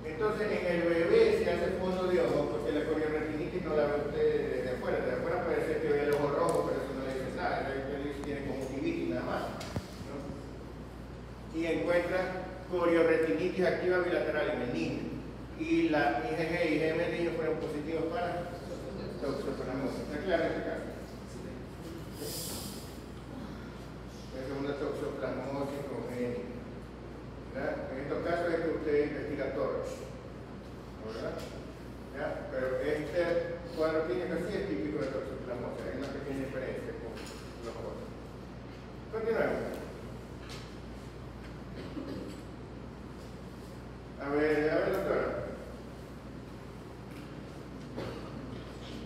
Entonces, en el bebé se hace fondo de ojo, porque la corioretinitis no la ve usted desde afuera. Desde afuera parece que ve el ojo rojo, pero eso no le dice nada. Le dice que tiene conjuntivitis nada más, ¿no? Y encuentra corioretinitis activa bilateral en el niño. Y la IgG y IgM del niño fueron positivos para toxoplasmosis. ¿Está claro en este caso? Es una toxoplasmosis congénita. En estos casos es que usted investiga TORCH, ¿verdad? ¿Ya? Pero este cuadro clínico sí es típico de toxoplasmosis, hay una pequeña diferencia con los otros. Continuemos. A ver, doctora.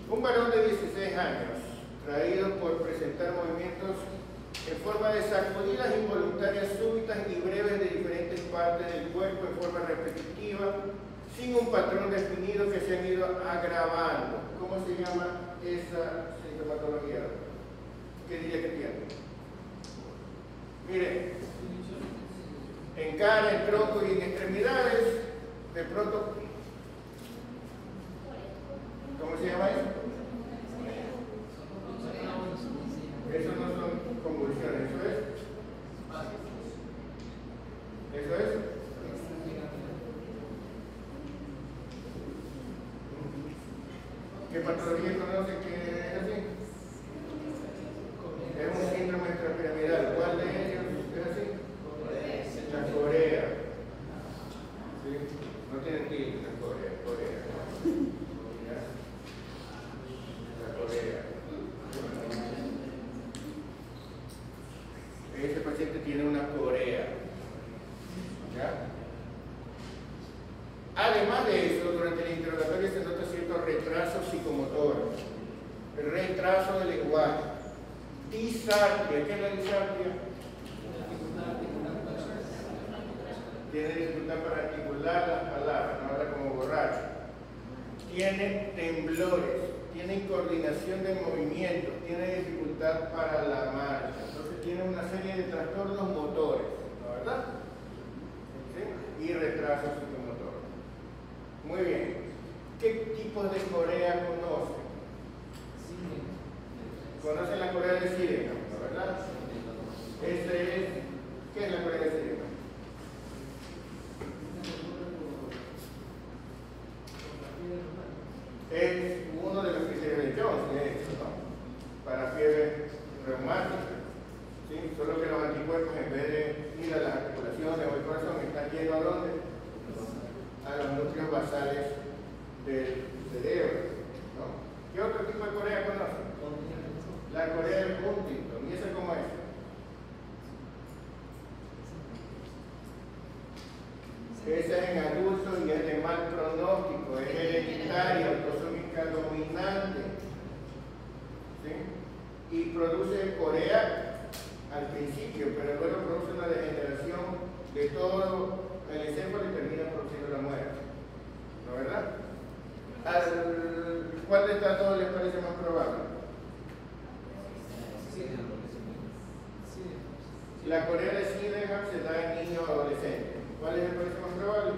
Un varón de 16 años, traído por presentar movimientos en forma de sacudidas involuntarias súbitas y breves de diferentes partes del cuerpo en forma repetitiva, sin un patrón definido que se han ido agravando. ¿Cómo se llama esa sintomatología? ¿Qué diría que tiene? Mire, en cara, en tronco y en extremidades, de pronto, ¿cómo se llama eso? Eso no son convulsiones, ¿eso es? ¿Eso es? ¿Qué patología conoce que es así? Es un síndrome extrapiramidal. ¿Cuál de ellos es así? La Corea. ¿Sí? No tienen tilde la Corea. La Corea. Ese paciente tiene una corea. ¿Ya? Además de eso, durante el interrogatorio se nota cierto retraso psicomotor, retraso del lenguaje, disartria. ¿Qué es la disartria? Tiene dificultad para articular las palabras, no habla como borracho. Tiene temblores, tiene incoordinación de movimientos, tiene dificultad para la marcha. Entonces tiene una serie de trastornos motores, ¿no? ¿Verdad? ¿Sí? Y Esa es en adultos y es de mal pronóstico, es hereditaria, autosómica dominante. ¿Sí? Y produce corea al principio, pero luego produce una degeneración de todo el encéfalo y termina produciendo la muerte. ¿No es verdad? ¿Cuál de estas dos les parece más probable? La corea de Sydenham se da en niños adolescentes. ¿Cuál les parece más probable?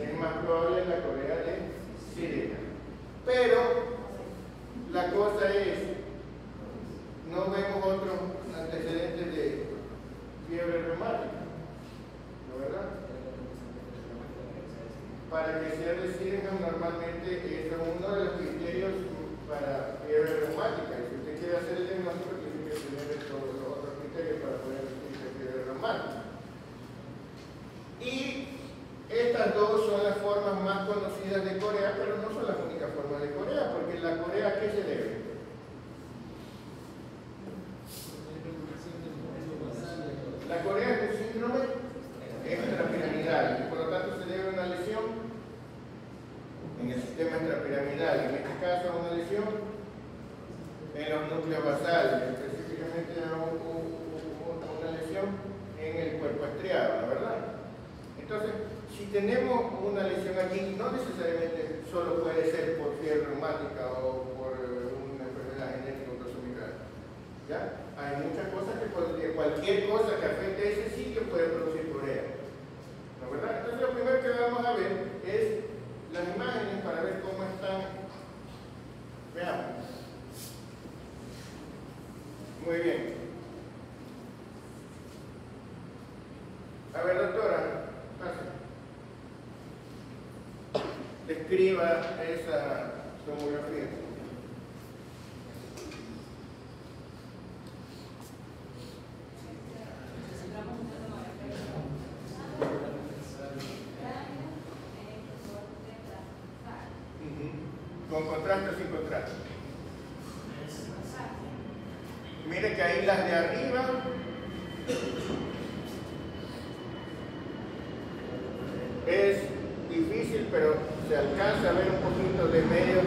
Es más probable la corea de Sydenham. Pero la cosa es, no vemos otros antecedentes de fiebre reumática, ¿no es verdad? Para que sea de Sydenham normalmente es uno de los criterios para fiebre reumática. Y si usted quiere hacer el diagnóstico, tiene que tener todos los otros criterios para poder decir que es fiebre reumática. Y estas dos son las formas más conocidas de corea, pero no son las únicas formas de corea, porque la corea ¿a qué se debe? La corea es un síndrome extrapiramidal y por lo tanto se debe a una lesión en el sistema extrapiramidal, en este caso a una lesión en los núcleos basales, específicamente a una lesión en el cuerpo estriado, ¿la verdad? Entonces, si tenemos una lesión aquí, no necesariamente solo puede ser por fiebre reumática o por una enfermedad genética autosómica. ¿Ya? Hay muchas cosas que cualquier cosa que afecte ese sitio puede producir corea. ¿No es verdad? Entonces, lo primero que vamos a ver es las imágenes para ver cómo están. Veamos. Muy bien. A ver, doctora, pase. Describa esa tomografía. ¿Con contraste o sin contraste? Mire que ahí las de arriba es difícil, pero se alcanza a ver un poquito de medio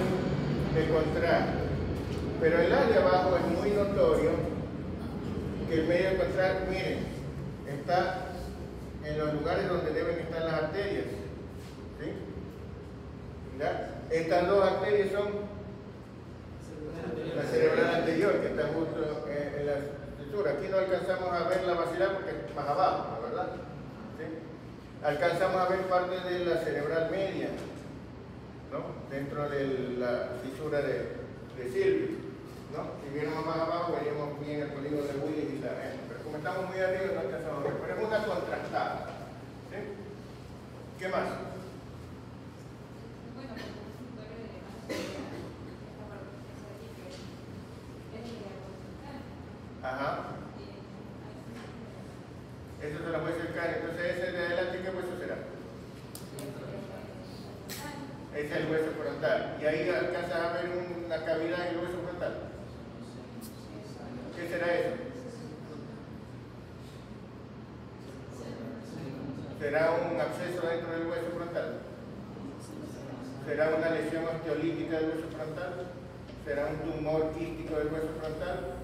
de contraste. Pero en las de abajo es muy notorio que el medio de contraste, miren, está en los lugares donde deben estar las arterias. ¿Sí? ¿Ya? Estas dos arterias son la cerebral anterior, que está justo en la estructura. Aquí no alcanzamos a ver la basilar porque es más abajo, ¿no? ¿Verdad? ¿Sí? Alcanzamos a ver parte de la cerebral media, ¿no? Dentro de la fisura de Silvio, ¿no? Si viéramos más abajo, veríamos bien el polígono de Willis y la pero como estamos muy arriba, no alcanzamos a ver. Pero es una contrastada. ¿Sí? ¿Qué más? Ajá. Eso se lo puede cercar. Entonces ese de adelante, ¿qué hueso será? Ese es el hueso frontal. Y ahí alcanzas a ver una cavidad en el hueso frontal. ¿Qué será eso? ¿Será un absceso dentro del hueso frontal? ¿Será una lesión osteolítica del hueso frontal? ¿Será un tumor quístico del hueso frontal?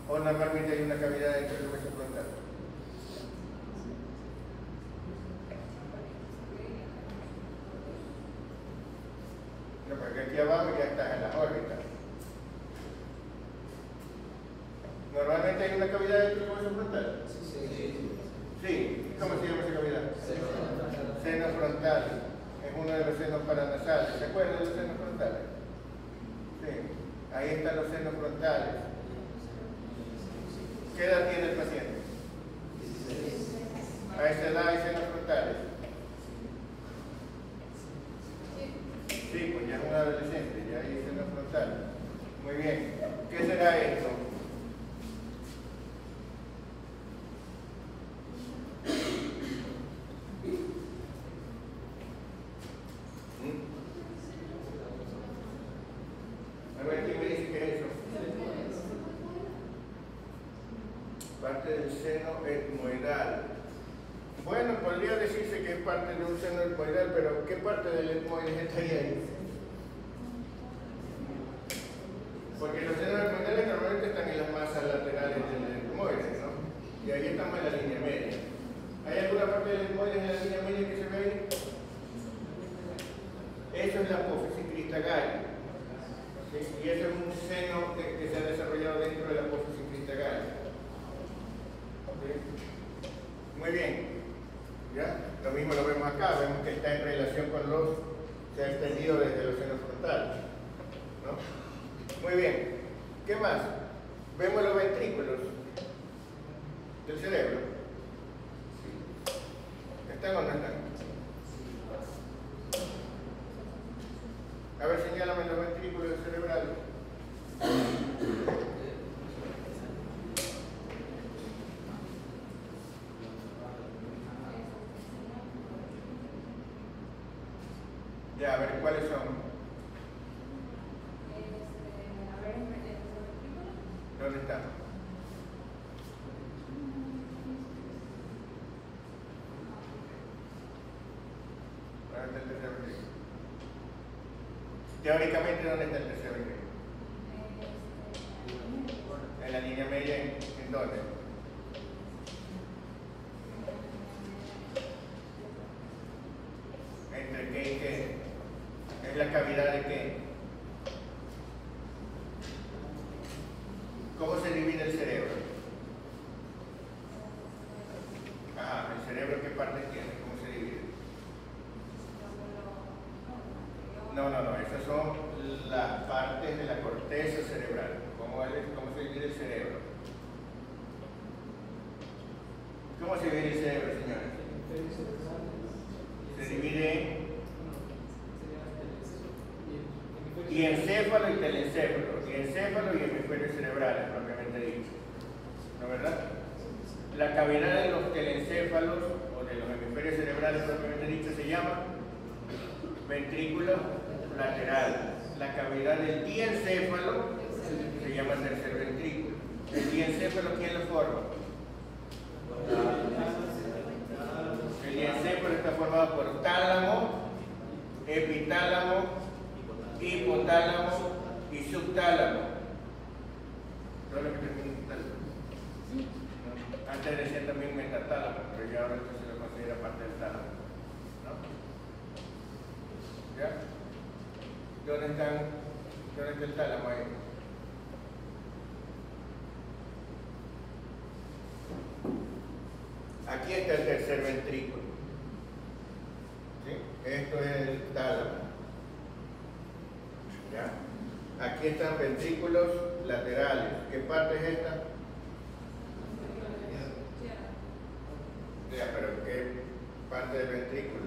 ¿O normalmente hay una cavidad dentro del hueso frontal? No, porque aquí abajo ya está en la órbita. ¿Normalmente hay una cavidad dentro del hueso frontal? Sí. ¿Cómo se llama esa cavidad? Seno frontal. Es uno de los senos paranasales. ¿Se acuerdan de los senos frontales? Sí. Ahí están los senos frontales. ¿Qué edad tiene el paciente? A esa edad hay senos frontales. Sí, pues ya es un adolescente, ya hay senos frontales. Muy bien. ¿Qué será esto? A ver, ¿quién me dice qué es eso? Parte del seno etmoidal. Bueno, podría decirse que es parte de un seno etmoidal, pero ¿qué parte del etmoides estaría ahí? Porque los senos etmoidales normalmente están en las masas laterales del etmoide, ¿no? Y ahí estamos en la línea media. ¿Hay alguna parte del etmoide en la línea media que se ve ahí? Eso es la apófisis cristagalia. ¿Sí? Y eso es un seno que se ha desarrollado dentro de la apófisis cristagalia. ¿Sí? Muy bien. ¿Ya? Lo mismo lo vemos acá, vemos que está en relación con se ha extendido desde los senos frontales, ¿no? Muy bien, ¿qué más? Vemos los ventrículos del cerebro. ¿Están o no están? A ver, señálame los ventrículos cerebrales. Ya, a ver, ¿cuáles son? ¿Dónde están? ¿Dónde está el tercer ventrículo? Teóricamente, ¿dónde está el tercer ventrículo? En la línea media, ¿en dónde? ¿Entre qué y qué? ¿Es la cavidad de qué? ¿Cómo se divide el cerebro? ¿El cerebro qué partes tiene? ¿Cómo se divide? No, esas son las partes de la corteza cerebral. ¿Cómo se divide el cerebro? ¿Cómo se divide el cerebro, señores? Se divide en diencéfalo y telencéfalo. Diencéfalo y hemisferios cerebrales, propiamente dicho. ¿No, verdad? La cavidad de los telencéfalos o de los hemisferios cerebrales, propiamente dicho, se llama ventrículo lateral. La cavidad del diencéfalo se llama tercer ventrículo. ¿El diencéfalo quién lo forma? El diencéfalo está formado por tálamo, epitálamo, hipotálamo y subtálamo. Todo lo que termina en tálamo. Antes decían también metatálamo, pero ya ahora esto se lo considera parte del tálamo. ¿No? ¿Ya? ¿Dónde está el tálamo ahí? Aquí está el tercer ventrículo. ¿Sí? Esto es el tálamo. ¿Ya? Aquí están ventrículos laterales. ¿Qué parte es esta? Ya, pero ¿qué parte del ventrículo?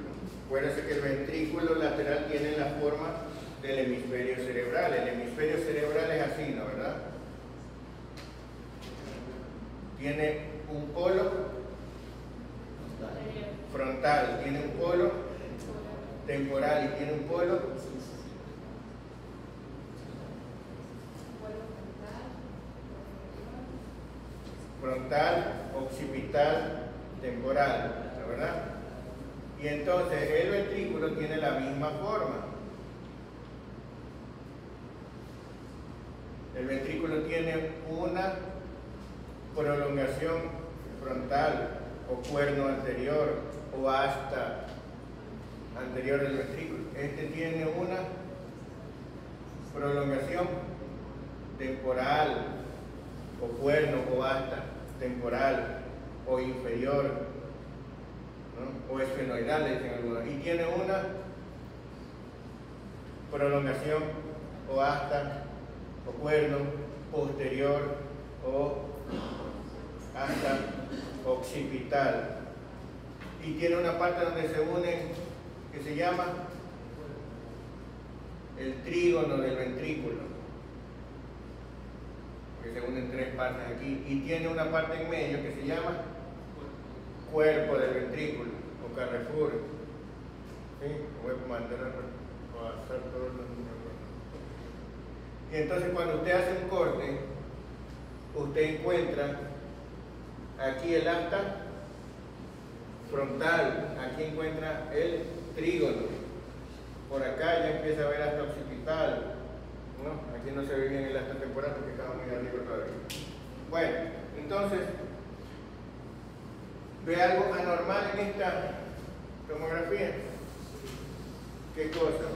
Acuérdense que el ventrículo lateral tiene la forma del hemisferio cerebral. El hemisferio cerebral es así, ¿no? ¿Verdad? Tiene un polo frontal, tiene un polo temporal y tiene un polo frontal, occipital, temporal, ¿no? ¿Verdad? Y entonces el ventrículo tiene la misma forma. El ventrículo tiene una prolongación frontal o cuerno anterior o asta anterior del ventrículo. Este tiene una prolongación temporal o cuerno o asta temporal o inferior, ¿no? O esfenoidal, le dicen algunos, y tiene una prolongación o asta o cuerno posterior o asta occipital, y tiene una parte donde se une que se llama el trígono del ventrículo, que se unen tres partes aquí, y tiene una parte en medio que se llama cuerpo del ventrículo o carrefour. ¿Sí? Voy a mantener o hacer todo el mundo. Y entonces cuando usted hace un corte, usted encuentra aquí el asta frontal, aquí encuentra el trígono, por acá ya empieza a ver asta occipital, ¿no? Aquí no se ve bien el asta temporal porque estaba muy arriba todavía. Bueno, entonces, ¿ve algo anormal en esta tomografía? ¿Qué cosa?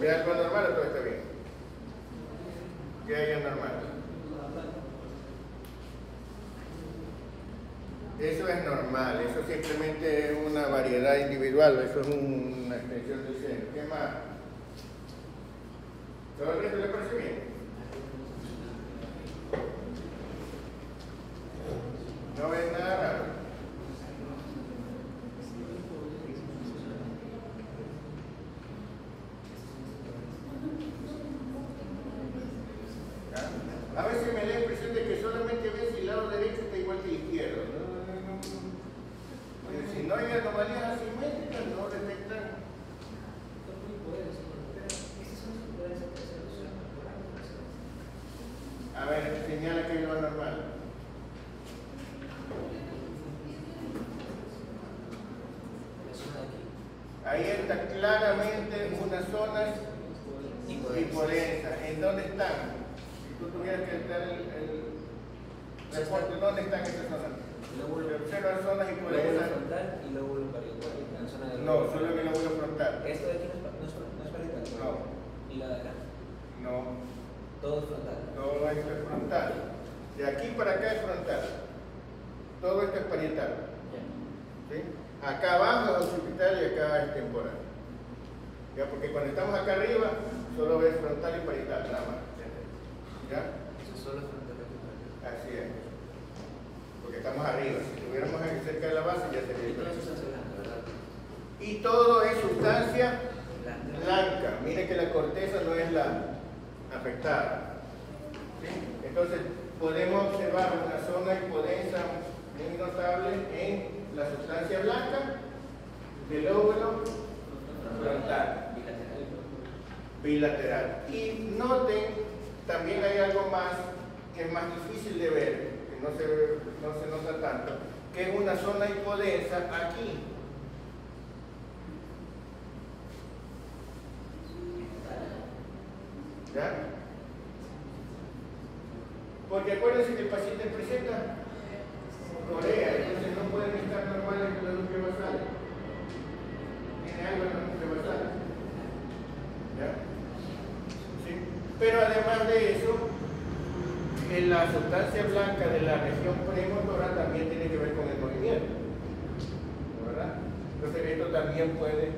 ¿Ve algo anormal o todo está bien? ¿Qué hay anormal? Eso es normal, eso simplemente es una variedad individual, eso es una extensión del seno. ¿Qué más? ¿Todo el resto le parece bien? ¿No ven nada raro? ¿Ah? A veces me da la impresión de que solamente ven si el lado derecho está igual que el izquierdo. Si no hay anomalías asimétricas, no detectan. A ver, señala que es lo anormal. Ahí está claramente unas zonas hipodensas. ¿En dónde están? Si tú tuvieras que dar el reporte, ¿dónde están esas zonas? Observa zonas hipodensas. Frontal y lóbulo parietal. En la zona del No, solo en el lóbulo frontal. ¿Esto de aquí no es parietal? No. ¿Y la de acá? No. Todo es frontal. Todo esto es frontal. De aquí para acá es frontal. Todo esto es parietal. ¿Sí? Acá abajo es occipital y acá es temporal. ¿Ya? Porque cuando estamos acá arriba, solo ves frontal y parietal, nada más. ¿Ya? Eso solo es frontal y parietal. Así es. Porque estamos arriba. Si estuviéramos cerca de la base, ya sería Y todo eso diferente. es blanco, ¿verdad? Y todo es sustancia Blanca. blanca. Mire que la corteza no es la afectada. ¿Sí? Entonces, podemos observar una zona hipodensa muy notable en la sustancia blanca del lóbulo frontal, bilateral. Y noten, también hay algo más que es más difícil de ver, que no se nota tanto, que es una zona hipodensa aquí. ¿Ya? Porque acuérdense que el paciente presenta corea, entonces no pueden estar normales con la núcleo basal. Tiene algo en la núcleo basal. ¿Ya? ¿Sí? Pero además de eso, en la sustancia blanca de la región premotora también tiene que ver con el movimiento. ¿Verdad? Entonces esto también puede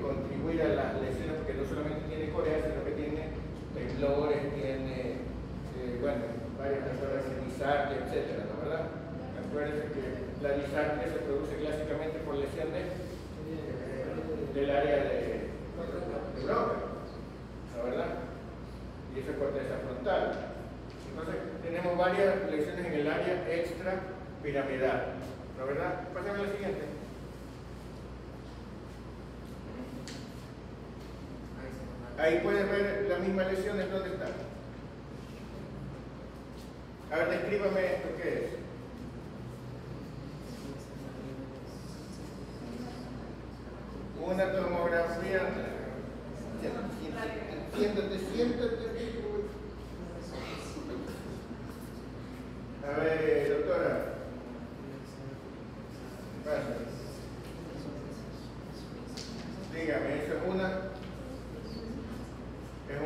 contribuir a las lesiones, porque no solamente tiene corea, sino que tiene temblores, tiene varias personas de disartria, etc. ¿No? ¿Verdad? Acuérdense que la disartria se produce clásicamente por lesión del área de bronca, ¿no? ¿Verdad? Y eso es corteza frontal. Entonces, tenemos varias lesiones en el área extrapiramidal, ¿no? ¿Verdad? Pasemos a la siguiente. Ahí puedes ver la misma lesión en dónde está. A ver, descríbame esto, ¿qué es? Una tomografía. Siéntate. A ver, doctora. Pasa. Dígame, eso es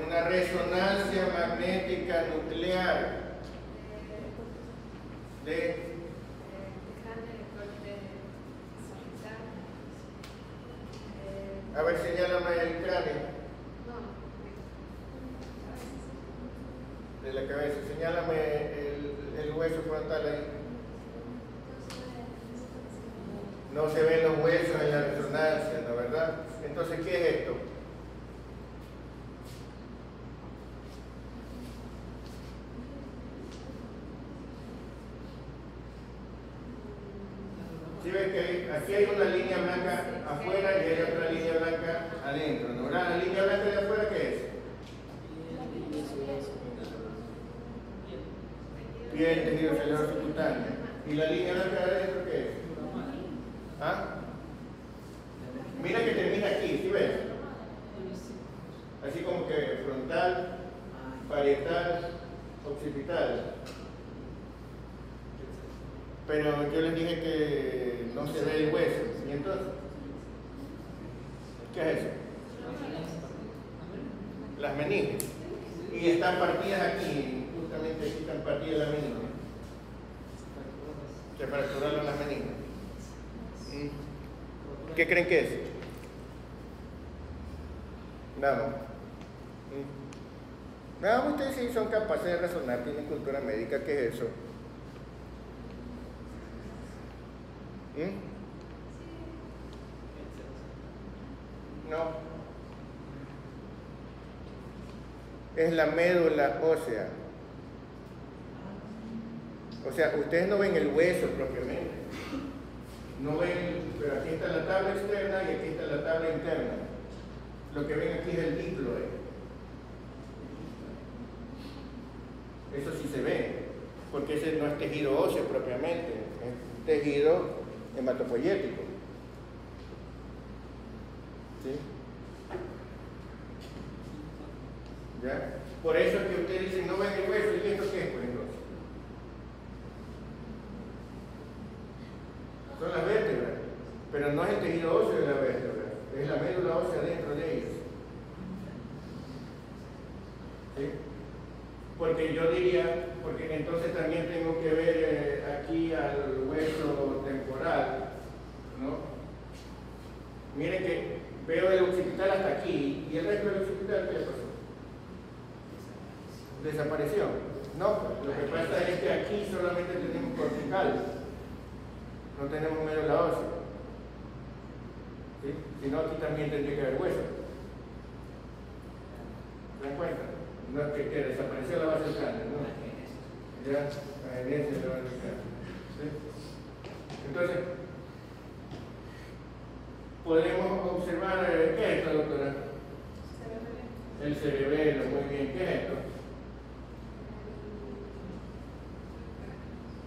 una resonancia magnética nuclear de a ver, señálame el cráneo de la cabeza, señálame el hueso frontal ahí. No se ven los huesos en la resonancia, ¿no? ¿Verdad? Entonces, ¿qué es esto? ¿Sí ven que aquí hay una línea blanca afuera y hay otra línea blanca adentro, ¿no? ¿Verdad? La línea blanca de afuera, ¿qué es? Piel, tejido celular subcutáneo. ¿Y la línea blanca de adentro qué es? ¿Ah? Mira que termina aquí, ¿sí ves? Así como que frontal, parietal, occipital. Pero yo les dije que no se ve el hueso. ¿Y entonces? ¿Qué es eso? Las meninges. Y están partidas aquí, justamente aquí están partidas las meninges. Se fracturaron las meninges. ¿Qué creen que es? Vamos. No, ustedes sí son capaces de razonar, tienen cultura médica, ¿qué es eso? No. Es la médula ósea. O sea, ustedes no ven el hueso propiamente. No ven, pero aquí está la tabla externa y aquí está la tabla interna. Lo que ven aquí es el díploe. Eso sí se ve, porque ese no es tejido óseo propiamente, es tejido hematopoyético. ¿Sí? ¿Ya? Por eso es que ustedes dicen, no ven el hueso, ¿y esto qué es? Pues entonces son las vértebras, pero no es el tejido óseo de la vértebra, es la médula ósea dentro de ellos. ¿Sí? Porque yo diría, porque entonces también tengo que ver aquí al hueso temporal, ¿no? Miren que veo el occipital hasta aquí, y el resto del occipital, ¿qué pasó? Desapareció. No, lo que pasa es que aquí solamente tenemos cortical, no tenemos médula ósea. ¿Sí? Si no, aquí también tendría que haber hueso. ¿Se dan cuenta? No es que desapareció la base del cráneo, ¿no? Ya, la evidencia de la base del cráneo. ¿Sí? Entonces, podemos observar, ¿qué es esto, doctora? El cerebelo, muy bien, ¿qué es esto?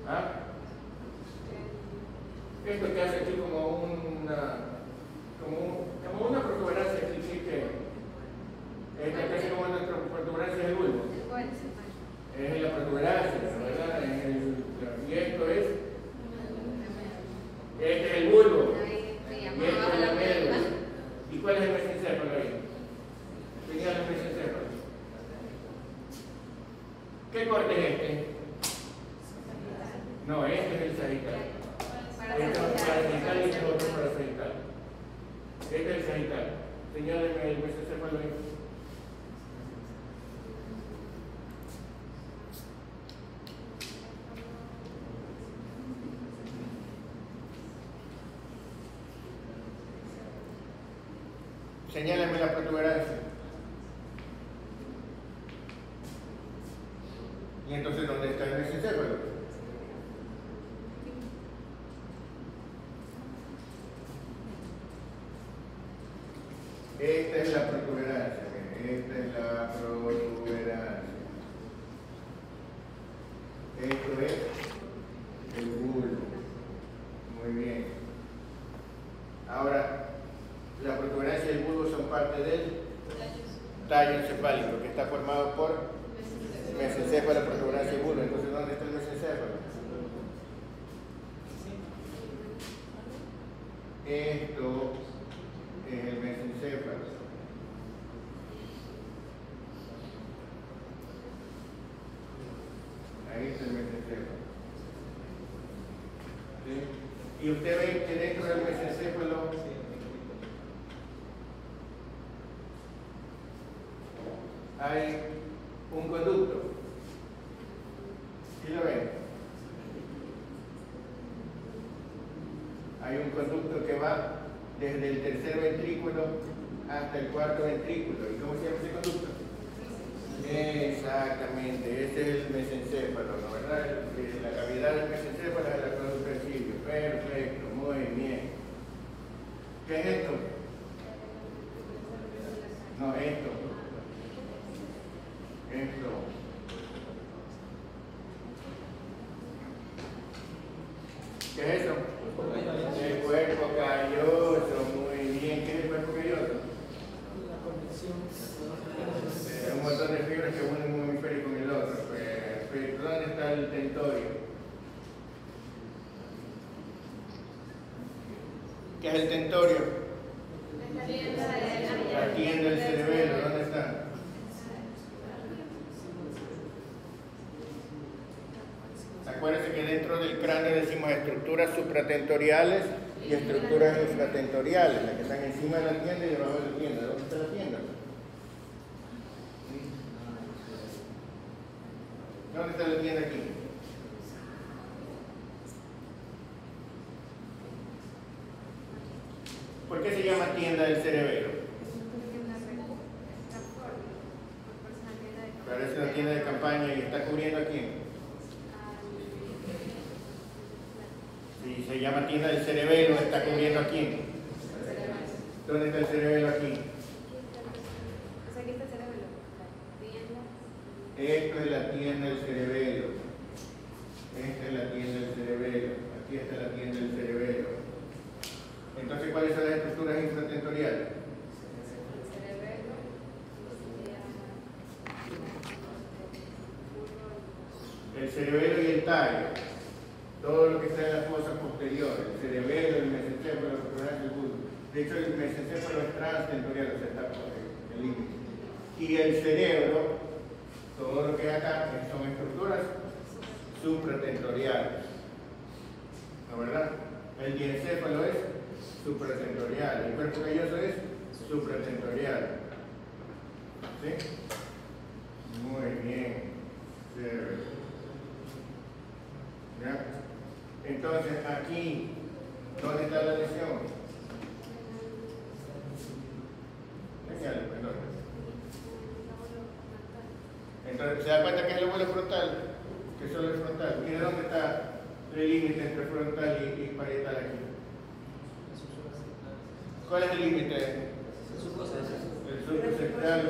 ¿Ah? Esto que hace aquí como una protuberancia aquí, ¿sí? Esta que hace como una protuberancia del bulbo. Es la protuberancia, ¿verdad? Y esto es. Este es el bulbo. Y esto es la médula. ¿Y cuál es el mesencéfalo ahí? Señala el mesencéfalo. ¿Qué corte es este? No, este es el sagital. Este es el sagital y este es otro parasagital. Este es el sagital. Señáleme el mesencéfalo ahí. Señálame la protuberancia. Y entonces, ¿dónde está el mesencéfalo? Esta es la protuberancia. Esta es la protuberancia. Esto es el bulbo. Muy bien. Ahora, la protuberancia y el bulbo son parte del tallo encefálico, que está formado por mesencéfalo, protuberancia y bulbo. Entonces, ¿dónde está el mesencéfalo? Esto es el mesencéfalo. Ahí está el mesencéfalo. ¿Sí? Y usted ve que dentro del mesencéfalo hay un conducto. ¿Sí lo ven? Hay un conducto que va desde el tercer ventrículo hasta el cuarto ventrículo. ¿Y cómo se llama ese conducto? Exactamente, ese es el mesencéfalo, ¿no? ¿Verdad? La cavidad del mesencéfalo es el conducto del cirio. Perfecto, muy bien. ¿Qué es esto? No, esto. Esto. ¿Qué es eso? El cuerpo calloso, muy bien. ¿Qué es el cuerpo calloso? La conexión. Un montón de fibras que unen un hemisferio con el otro. Pero ¿dónde está el tentorio? ¿Qué es el tentorio? La tienda del cerebelo, ¿dónde está? Acuérdense que dentro del cráneo decimos estructuras supratentoriales y estructuras infratentoriales, las que están encima de la tienda y debajo de la tienda. ¿Dónde está la tienda? ¿Dónde está la tienda aquí? ¿Por qué se llama tienda del cerebelo? Parece una tienda de campaña y está cubriendo a quién. Si se llama tienda del cerebelo, ¿está cubriendo a quién? ¿Dónde está el cerebelo aquí? Esto es la tienda del cerebelo. Esta es la tienda del cerebelo. Aquí está la tienda del cerebelo. Entonces, ¿cuáles son las estructuras infratentoriales? El cerebelo y el tallo. Todo lo que está en las fosas posteriores. El cerebelo, el mesencéfalo, el bulbo. De hecho, el mesencéfalo es transtentorial, o sea, está por el límite. Y el cerebro, todo lo que hay acá, son estructuras supratentoriales. ¿No, verdad? El diencéfalo es supratentorial. El cuerpo calloso es supratentorial. ¿Sí? Muy bien. ¿Ya? Entonces, aquí, ¿dónde está la lesión? Señale, perdón. Entonces, ¿se da cuenta que es el lóbulo frontal? Que solo es frontal. Mira dónde está el límite entre frontal y parietal aquí. ¿Cuál es el límite? El subcosectal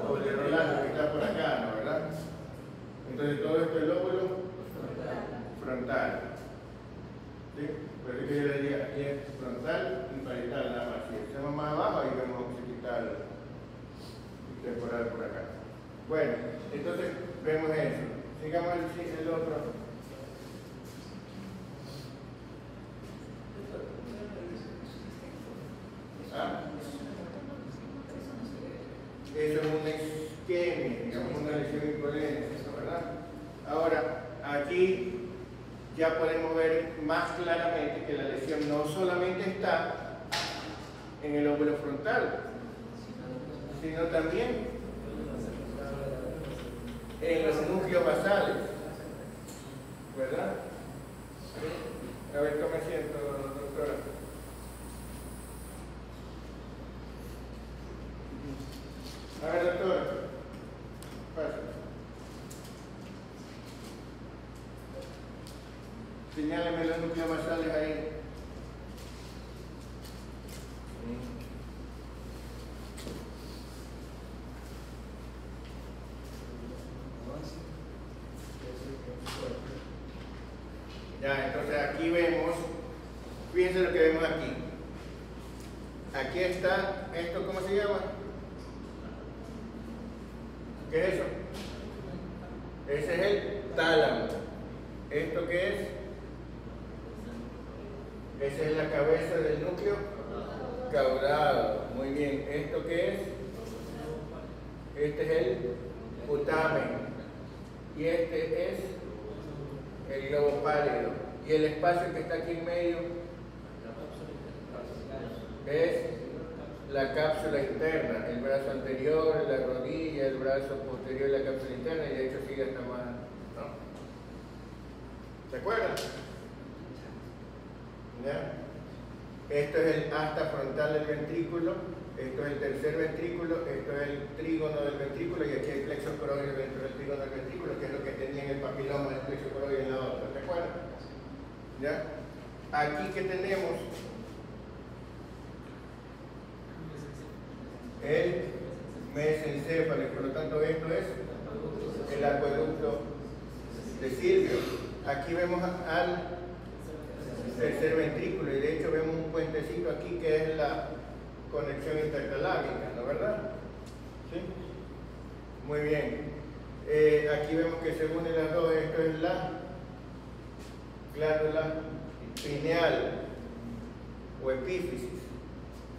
o el de Rolando, que está por acá, ¿no? ¿Verdad? Entonces, todo esto es lóbulo frontal. ¿Sí? Por eso que yo le diría, aquí es frontal y parietal nada más. Si hacemos más abajo, ahí vemos occipital y temporal por acá. Bueno, entonces vemos eso. Sigamos el otro. Eso es una isquemia, digamos una lesión impolente, ¿verdad? Ahora, aquí ya podemos ver más claramente que la lesión no solamente está en el lóbulo frontal, sino también en los núcleos basales, ¿verdad? A ver, tome asiento, doctora. A ver, doctora, pasa. Señálame los núcleos basales ahí. Ya, entonces aquí vemos, fíjense lo que vemos aquí. Aquí está, ¿esto cómo se llama? ¿Qué es eso? Ese es el tálamo. ¿Esto qué es? Esa es la cabeza del núcleo caudado. Muy bien. ¿Esto qué es? Este es el putamen. Y este es el globo pálido. Y el espacio que está aquí en medio es la cápsula interna, el brazo anterior, la rodilla, el brazo posterior, la cápsula interna, y de hecho sigue hasta más, ¿no? ¿Se acuerdan? ¿Ya? Esto es el asta frontal del ventrículo, esto es el tercer ventrículo, esto es el trígono del ventrículo, y aquí hay plexo coroideo dentro del trígono del ventrículo, que es lo que tenía en el papiloma del plexo coroideo en la otra, ¿se acuerdan? ¿Ya? Aquí que tenemos mesencéfalo, y por lo tanto esto es el acueducto de Silvio. Aquí vemos al tercer ventrículo, y de hecho vemos un puentecito aquí que es la conexión intercalámica, ¿no verdad? ¿Sí? Muy bien. Aquí vemos que se unen las dos. Esto es la glándula pineal o epífisis,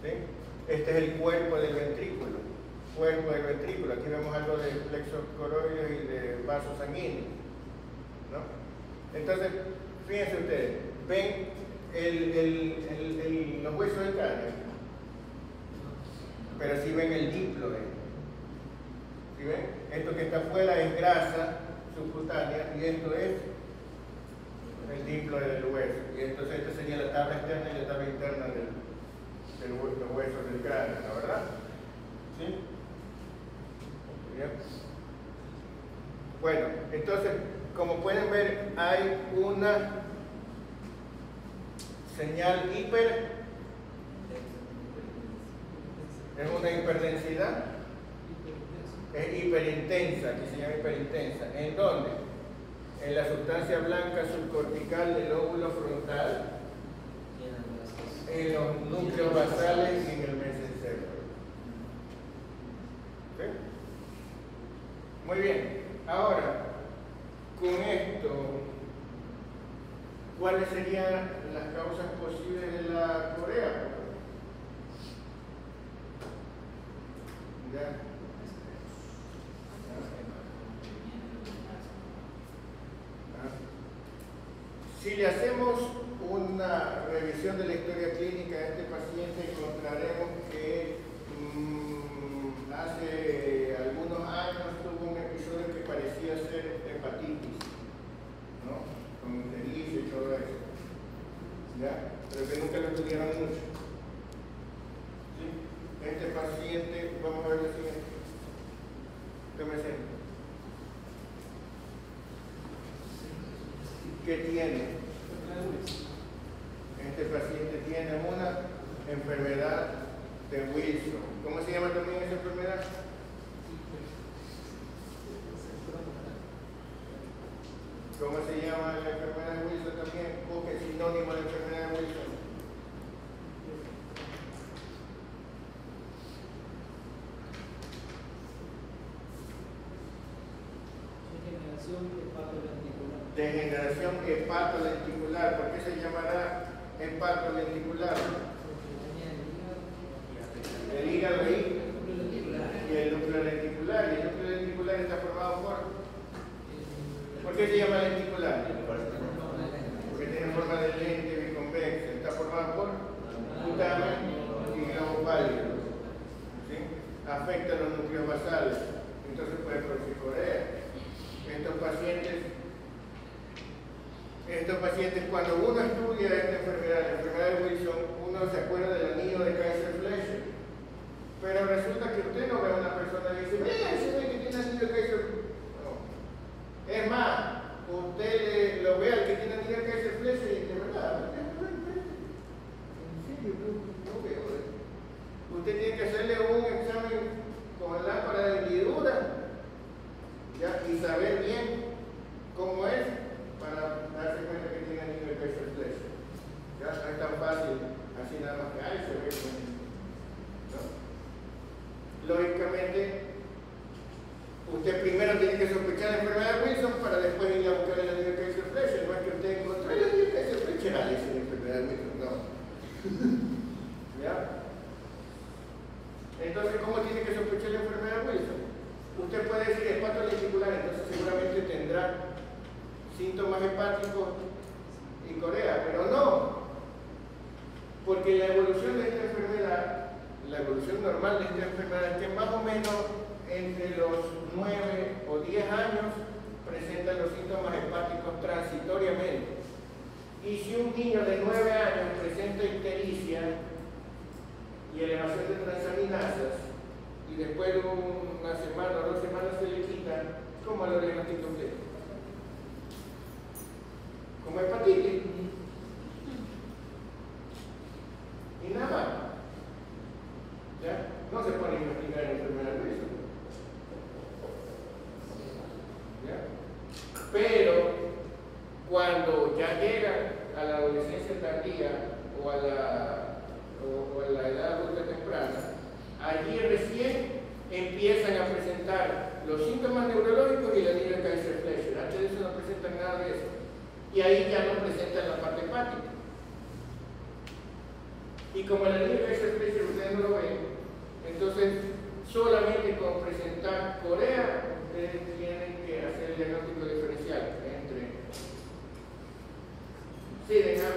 ¿sí? Este es el cuerpo del ventrículo. Aquí vemos algo de plexo coroides y de vasos sanguíneos, ¿no? Entonces, fíjense ustedes, ven los huesos del cráneo, pero si ven el diploide. ¿Sí ven? Esto que está afuera es grasa subcutánea y esto es el diploide del hueso. Y entonces esta sería la tabla externa y la tabla interna de los huesos del cráneo, ¿no verdad? ¿Sí? Bien. Bueno, entonces, como pueden ver, hay una señal es una hiperdensidad, es hiperintensa, aquí se llama hiperintensa. ¿En dónde? En la sustancia blanca subcortical del lóbulo frontal, en los núcleos basales y en el mesencéfalo. ¿Sí? Muy bien. Ahora, con esto, ¿cuáles serían las causas posibles de la corea? ¿Ya? Si le hacemos una revisión de la historia clínica de este paciente, encontraremos que hace algunos años tuvo un episodio que parecía ser hepatitis, ¿no? Con ictericia y todo eso, ¿ya? Pero que nunca lo estudiaron mucho. ¿Sí? Este paciente, vamos a ver lo siguiente. ¿Qué me siento? ¿Qué tiene? Este paciente tiene una enfermedad de Wilson. ¿Cómo se llama también esa enfermedad? ¿Cómo se llama la enfermedad de Wilson también? Busque sinónimo de la enfermedad de Wilson. Degeneración hepatolenticular. ¿Por qué se llamará hepatolenticular? El hígado y el núcleo lenticular. Y el núcleo lenticular está formado ¿por qué se llama lenticular? Porque tiene forma de lente biconvexa. Está formado por putamen y globo pálido. ¿Sí? Afecta a los núcleos basales. Entonces puede producir corea. Estos pacientes, cuando uno estudia esta enfermedad, la enfermedad de Wilson, uno se acuerda del anillo de Kaiser-Fleischer. Pero resulta que usted no ve a una persona y dice, mira, se ve que tiene anillo de Kaiser-Fleischer. No. Es más, usted lo ve al que tiene anillo de Kaiser-Fleischer y de verdad, no veo. Usted tiene que hacerle un examen con lámpara de hendidura, ¿ya? Y saber bien cómo es para darse cuenta que tiene anillo de Kaiser-Fleischer. Ya no es tan fácil, así nada más que se ve, ¿no? Lógicamente, usted primero tiene que sospechar la enfermedad de Wilson para después ir a buscar el anillo de Kaiser-Fleischer. No es que usted encontró el anillo de Kaiser-Fleischer, es la enfermedad de Wilson, no. ¿Ya? Entonces, ¿cómo tiene que sospechar la enfermedad de Wilson? Usted puede decir hepatolenticular, entonces seguramente tendrá síntomas hepáticos y corea, pero no, porque la evolución de esta enfermedad, la evolución normal de esta enfermedad es que más o menos entre los 9 o 10 años presenta los síntomas hepáticos transitoriamente. Y si un niño de 9 años presenta ictericia y elevación de transaminasas, y después de una semana o 2 semanas se le quita, ¿cómo lo diagnostica usted? Como hepatitis. Y nada más. ¿Ya? No se puede investigar en enfermedad de Wilson. a la edad adulta temprana, allí recién empiezan a presentar los síntomas neurológicos y la anemia de Kaiser-Fleischer. Antes de eso no presentan nada de eso. Y ahí ya no presentan la parte hepática. Y como la anemia de Kaiser-Fleischer ustedes no lo ven, entonces solamente con presentar corea ustedes tienen que hacer el diagnóstico diferencial entre Sydenham,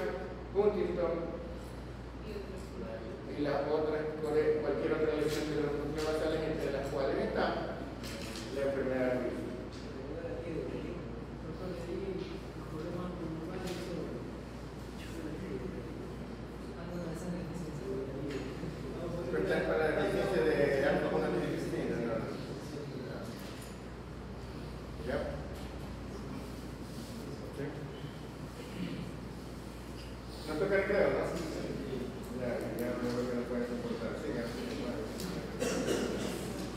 Huntington y las